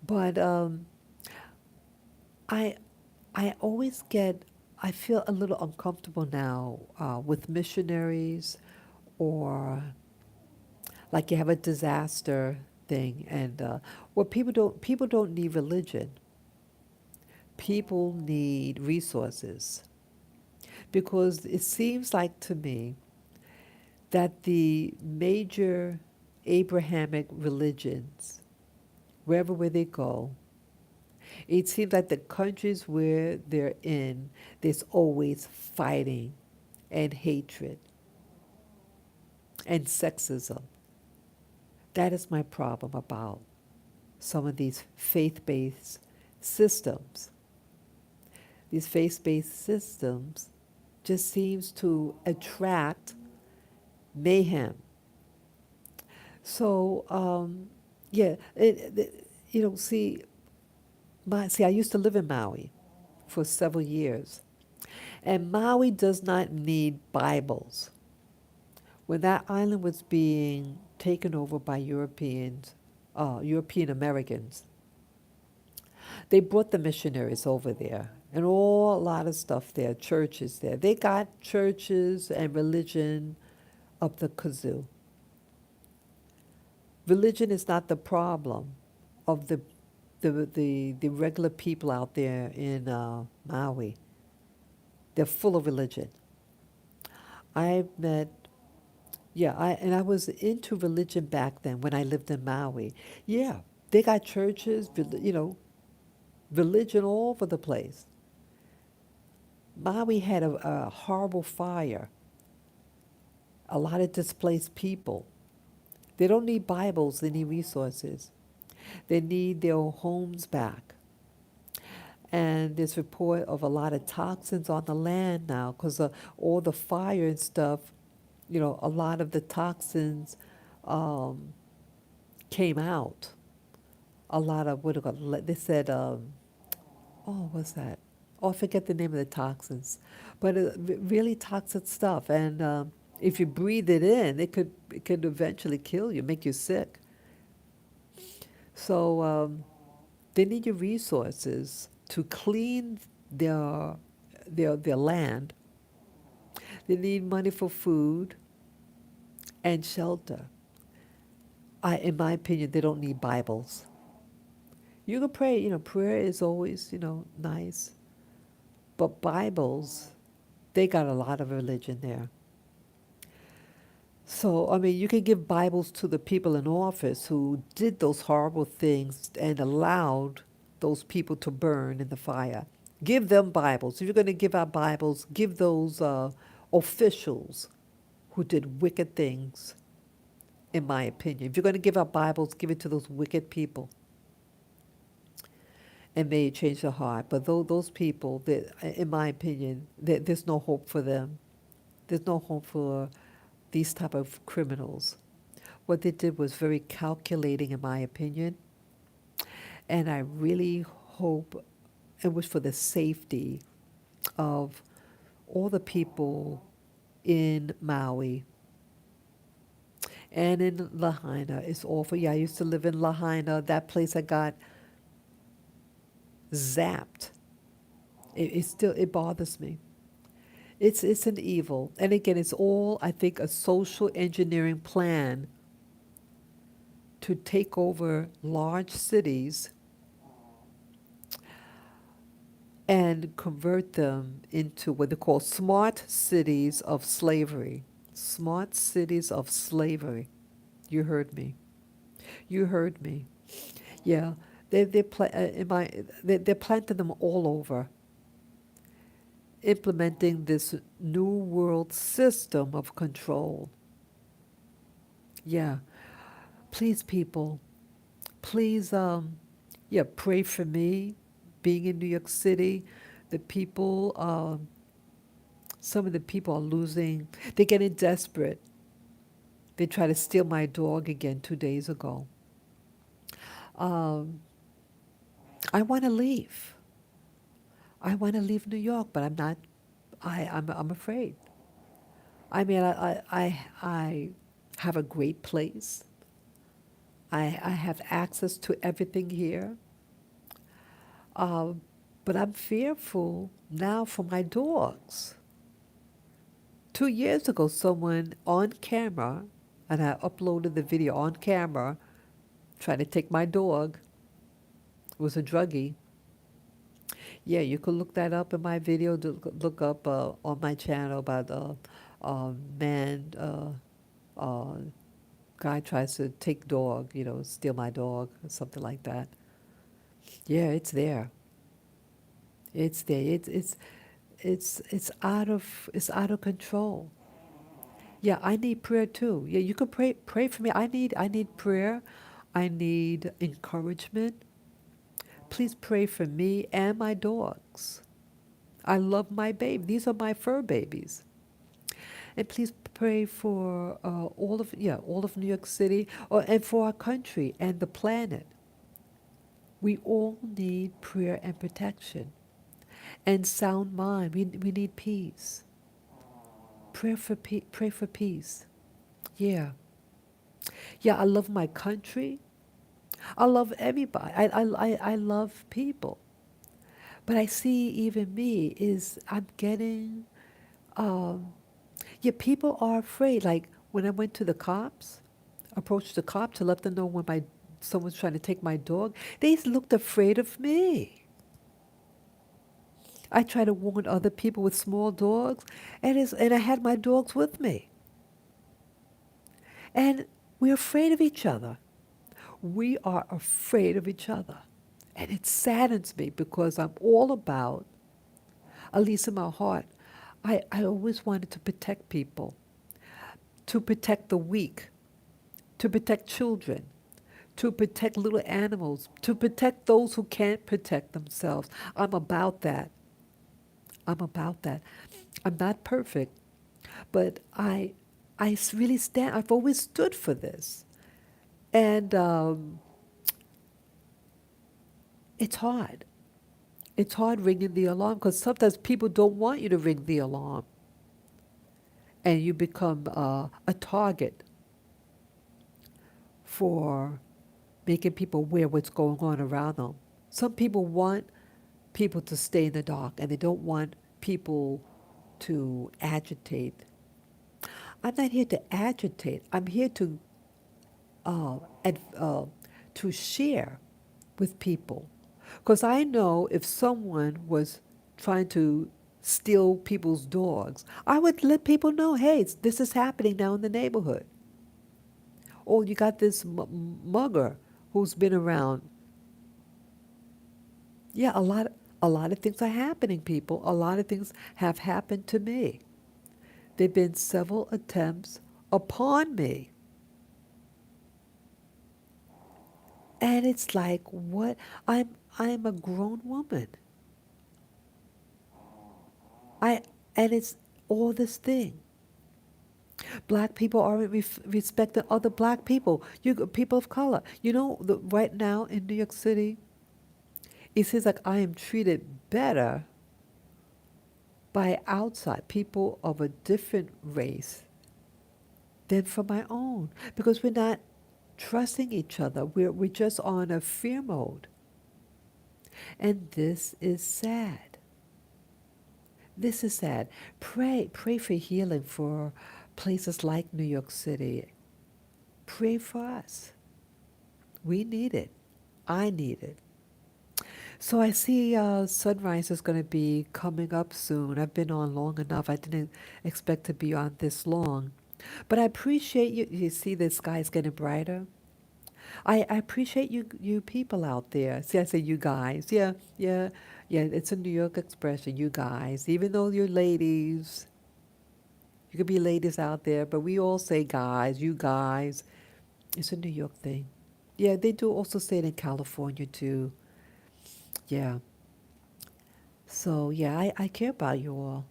but I I always get, I feel a little uncomfortable now with missionaries, or like you have a disaster thing, and well, people don't need religion. People need resources, because it seems like to me that the major Abrahamic religions, wherever where they go, It seems like the countries where they're in, there's always fighting and hatred and sexism. That is my problem about some of these faith-based systems. These faith-based systems just seems to attract mayhem. So, yeah, see, I used to live in Maui for several years, and Maui does not need Bibles. When that island was being taken over by European Americans, they brought the missionaries over there and a lot of stuff there, churches there. They got churches and religion up the kazoo. Religion is not the problem of the regular people out there in Maui. They're full of religion. I met, yeah, I was into religion back then when I lived in Maui. Yeah, they got churches, religion all over the place. Maui had a horrible fire, a lot of displaced people. They don't need Bibles, they need resources. They need their homes back. And there's report of a lot of toxins on the land now because of all the fire and stuff. A lot of the toxins um, came out. A lot of they said, what's that? Oh, I forget the name of the toxins, but really toxic stuff. And if you breathe it in, it could eventually kill you, make you sick. So they need your resources to clean their land. They need money for food and shelter. In my opinion, they don't need Bibles. You can pray, prayer is always, nice. But Bibles, they got a lot of religion there. So, you can give Bibles to the people in office who did those horrible things and allowed those people to burn in the fire. Give them Bibles. If you're going to give out Bibles, give those officials who did wicked things, in my opinion. If you're going to give out Bibles, give it to those wicked people. And may it change their heart. But those people, in my opinion, there's no hope for them. There's no hope for these type of criminals. What they did was very calculating, in my opinion. And I really hope and wish for the safety of all the people in Maui and in Lahaina. It's awful. Yeah, I used to live in Lahaina. That place I got zapped. It bothers me. It's an evil. And again, it's all, I think, a social engineering plan to take over large cities and convert them into what they call smart cities of slavery. Smart cities of slavery. You heard me. You heard me. Yeah, they're planting them all over, implementing this new world system of control. Yeah, please, people, please, pray for me. Being in New York City, the people, some of the people are losing. They're getting desperate. They tried to steal my dog again 2 days ago. Um, I want to leave. I want to leave New York, but I'm not. I'm afraid. I have a great place. I have access to everything here. But I'm fearful now for my dogs. 2 years ago, someone on camera, and I uploaded the video on camera, trying to take my dog, was a druggie. Yeah, you could look that up in my video. Look up on my channel about man, uh, guy tries to take dog, steal my dog, or something like that. Yeah, it's there. It's there. It's out of control. Yeah, I need prayer too. Yeah, you can pray for me. I need prayer. I need encouragement. Please pray for me and my dogs. I love my baby. These are my fur babies. And please pray for all of New York City, and for our country and the planet. We all need prayer and protection and sound mind. We need peace. Pray for peace. Yeah. Yeah, I love my country. I love everybody. I love people. But I see even me is I'm getting, um, yeah, people are afraid. Like when I went to the cops, approached the cop to let them know when someone's trying to take my dog, they looked afraid of me. I try to warn other people with small dogs, and I had my dogs with me. And we're afraid of each other. We are afraid of each other. And it saddens me because I'm all about, at least in my heart, I always wanted to protect people, to protect the weak, to protect children, to protect little animals, to protect those who can't protect themselves. I'm about that. I'm about that. I'm not perfect, but really stand. I've always stood for this, and it's hard. It's hard ringing the alarm because sometimes people don't want you to ring the alarm, and you become a target for making people aware what's going on around them. Some people want people to stay in the dark, and they don't want people to agitate. I'm not here to agitate. I'm here uh, ad, uh, to share with people, because I know if someone was trying to steal people's dogs, I would let people know, hey, this is happening now in the neighborhood. Oh, you got this mugger who's been around. Yeah, a lot of things are happening, people. A lot of things have happened to me. There've been several attempts upon me. And it's like, what? I'm a grown woman. I and it's all this thing. Black people aren't respecting other black people. People of color. Right now in New York City, it seems like I am treated better by outside people of a different race than for my own, because we're not trusting each other. We're just on a fear mode, and this is sad. This is sad. Pray for healing for places like New York City. Pray for us. We need it. I need it. So I see sunrise is going to be coming up soon. I've been on long enough. I didn't expect to be on this long. But I appreciate you. You see the sky's getting brighter. I appreciate you people out there. See, I say you guys. Yeah, yeah, yeah. It's a New York expression, you guys. Even though you're ladies, you could be ladies out there, but we all say guys, you guys. It's a New York thing. Yeah, they do also say it in California too. Yeah. So yeah, I care about you all.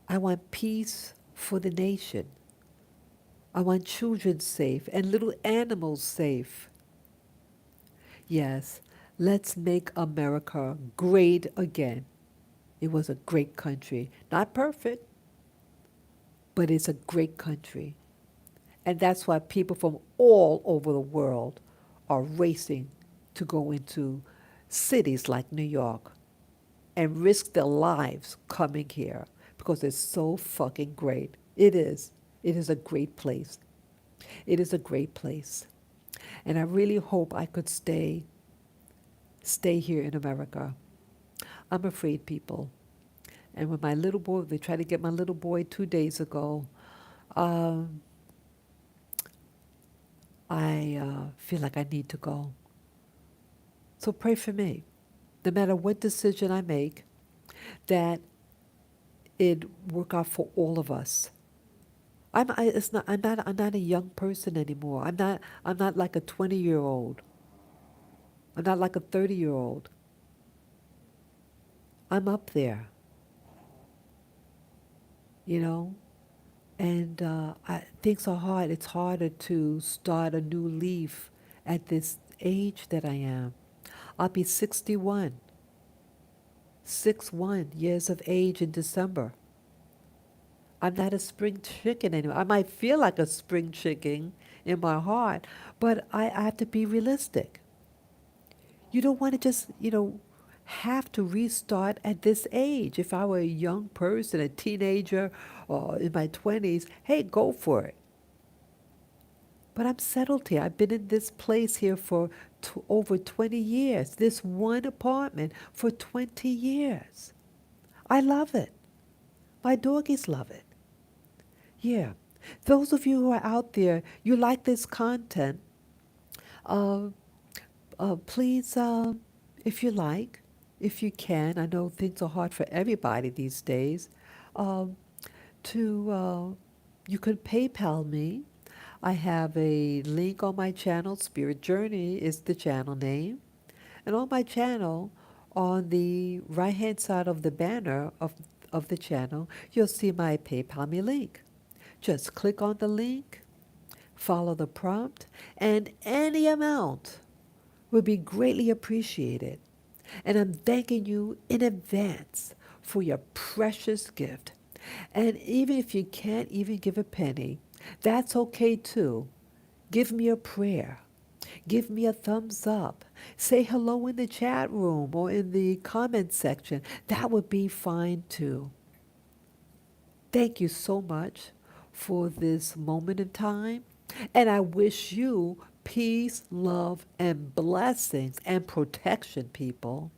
I want peace for the nation. I want children safe and little animals safe. Yes, let's make America great again. It was a great country. Not perfect, but it's a great country. And that's why people from all over the world are racing to go into cities like New York and risk their lives coming here because it's so fucking great. It is. It is a great place. It is a great place. And I really hope I could stay here in America. I'm afraid, people. And when my little boy, they tried to get my little boy 2 days ago, um, I feel like I need to go. So pray for me. no matter what decision I make, that it work out for all of us. I'm not a young person anymore. I'm not like a 20-year old. I'm not like a 30-year old. I'm up there, you know? And things are hard. It's harder to start a new leaf at this age that I am. I'll be 61, 61 years of age in December. I'm not a spring chicken anymore. I might feel like a spring chicken in my heart, but I have to be realistic. You don't want to just, have to restart at this age. If I were a young person, a teenager, or in my 20s, hey, go for it. But I'm settled here. I've been in this place here for over 20 years, this one apartment for 20 years. I love it. My doggies love it. Yeah. Those of you who are out there, you like this content, uh, please, if you like, if you can, I know things are hard for everybody these days, um, to you can PayPal me. I have a link on my channel. Spirit Journey is the channel name. And on my channel, on the right-hand side of the banner of the channel, you'll see my PayPal me link. Just click on the link, follow the prompt, and any amount would be greatly appreciated. And I'm thanking you in advance for your precious gift. And even if you can't even give a penny, that's okay too. Give me a prayer. Give me a thumbs up. Say hello in the chat room or in the comment section. That would be fine too. Thank you so much for this moment in time. And I wish you peace, love, and blessings and protection, people.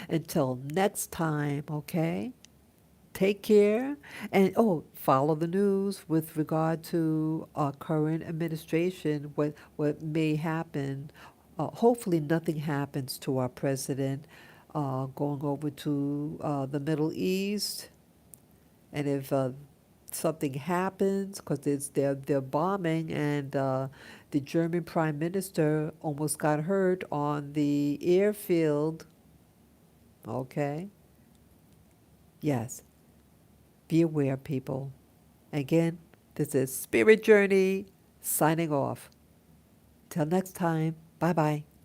Until next time, okay? Take care. And follow the news with regard to our current administration, what may happen. Hopefully, nothing happens to our president going over to the Middle East. And if something happens, because they're bombing, and the German prime minister almost got hurt on the airfield. Okay. Yes. Be aware, people. Again, this is Spirit Journey signing off. Till next time. Bye bye.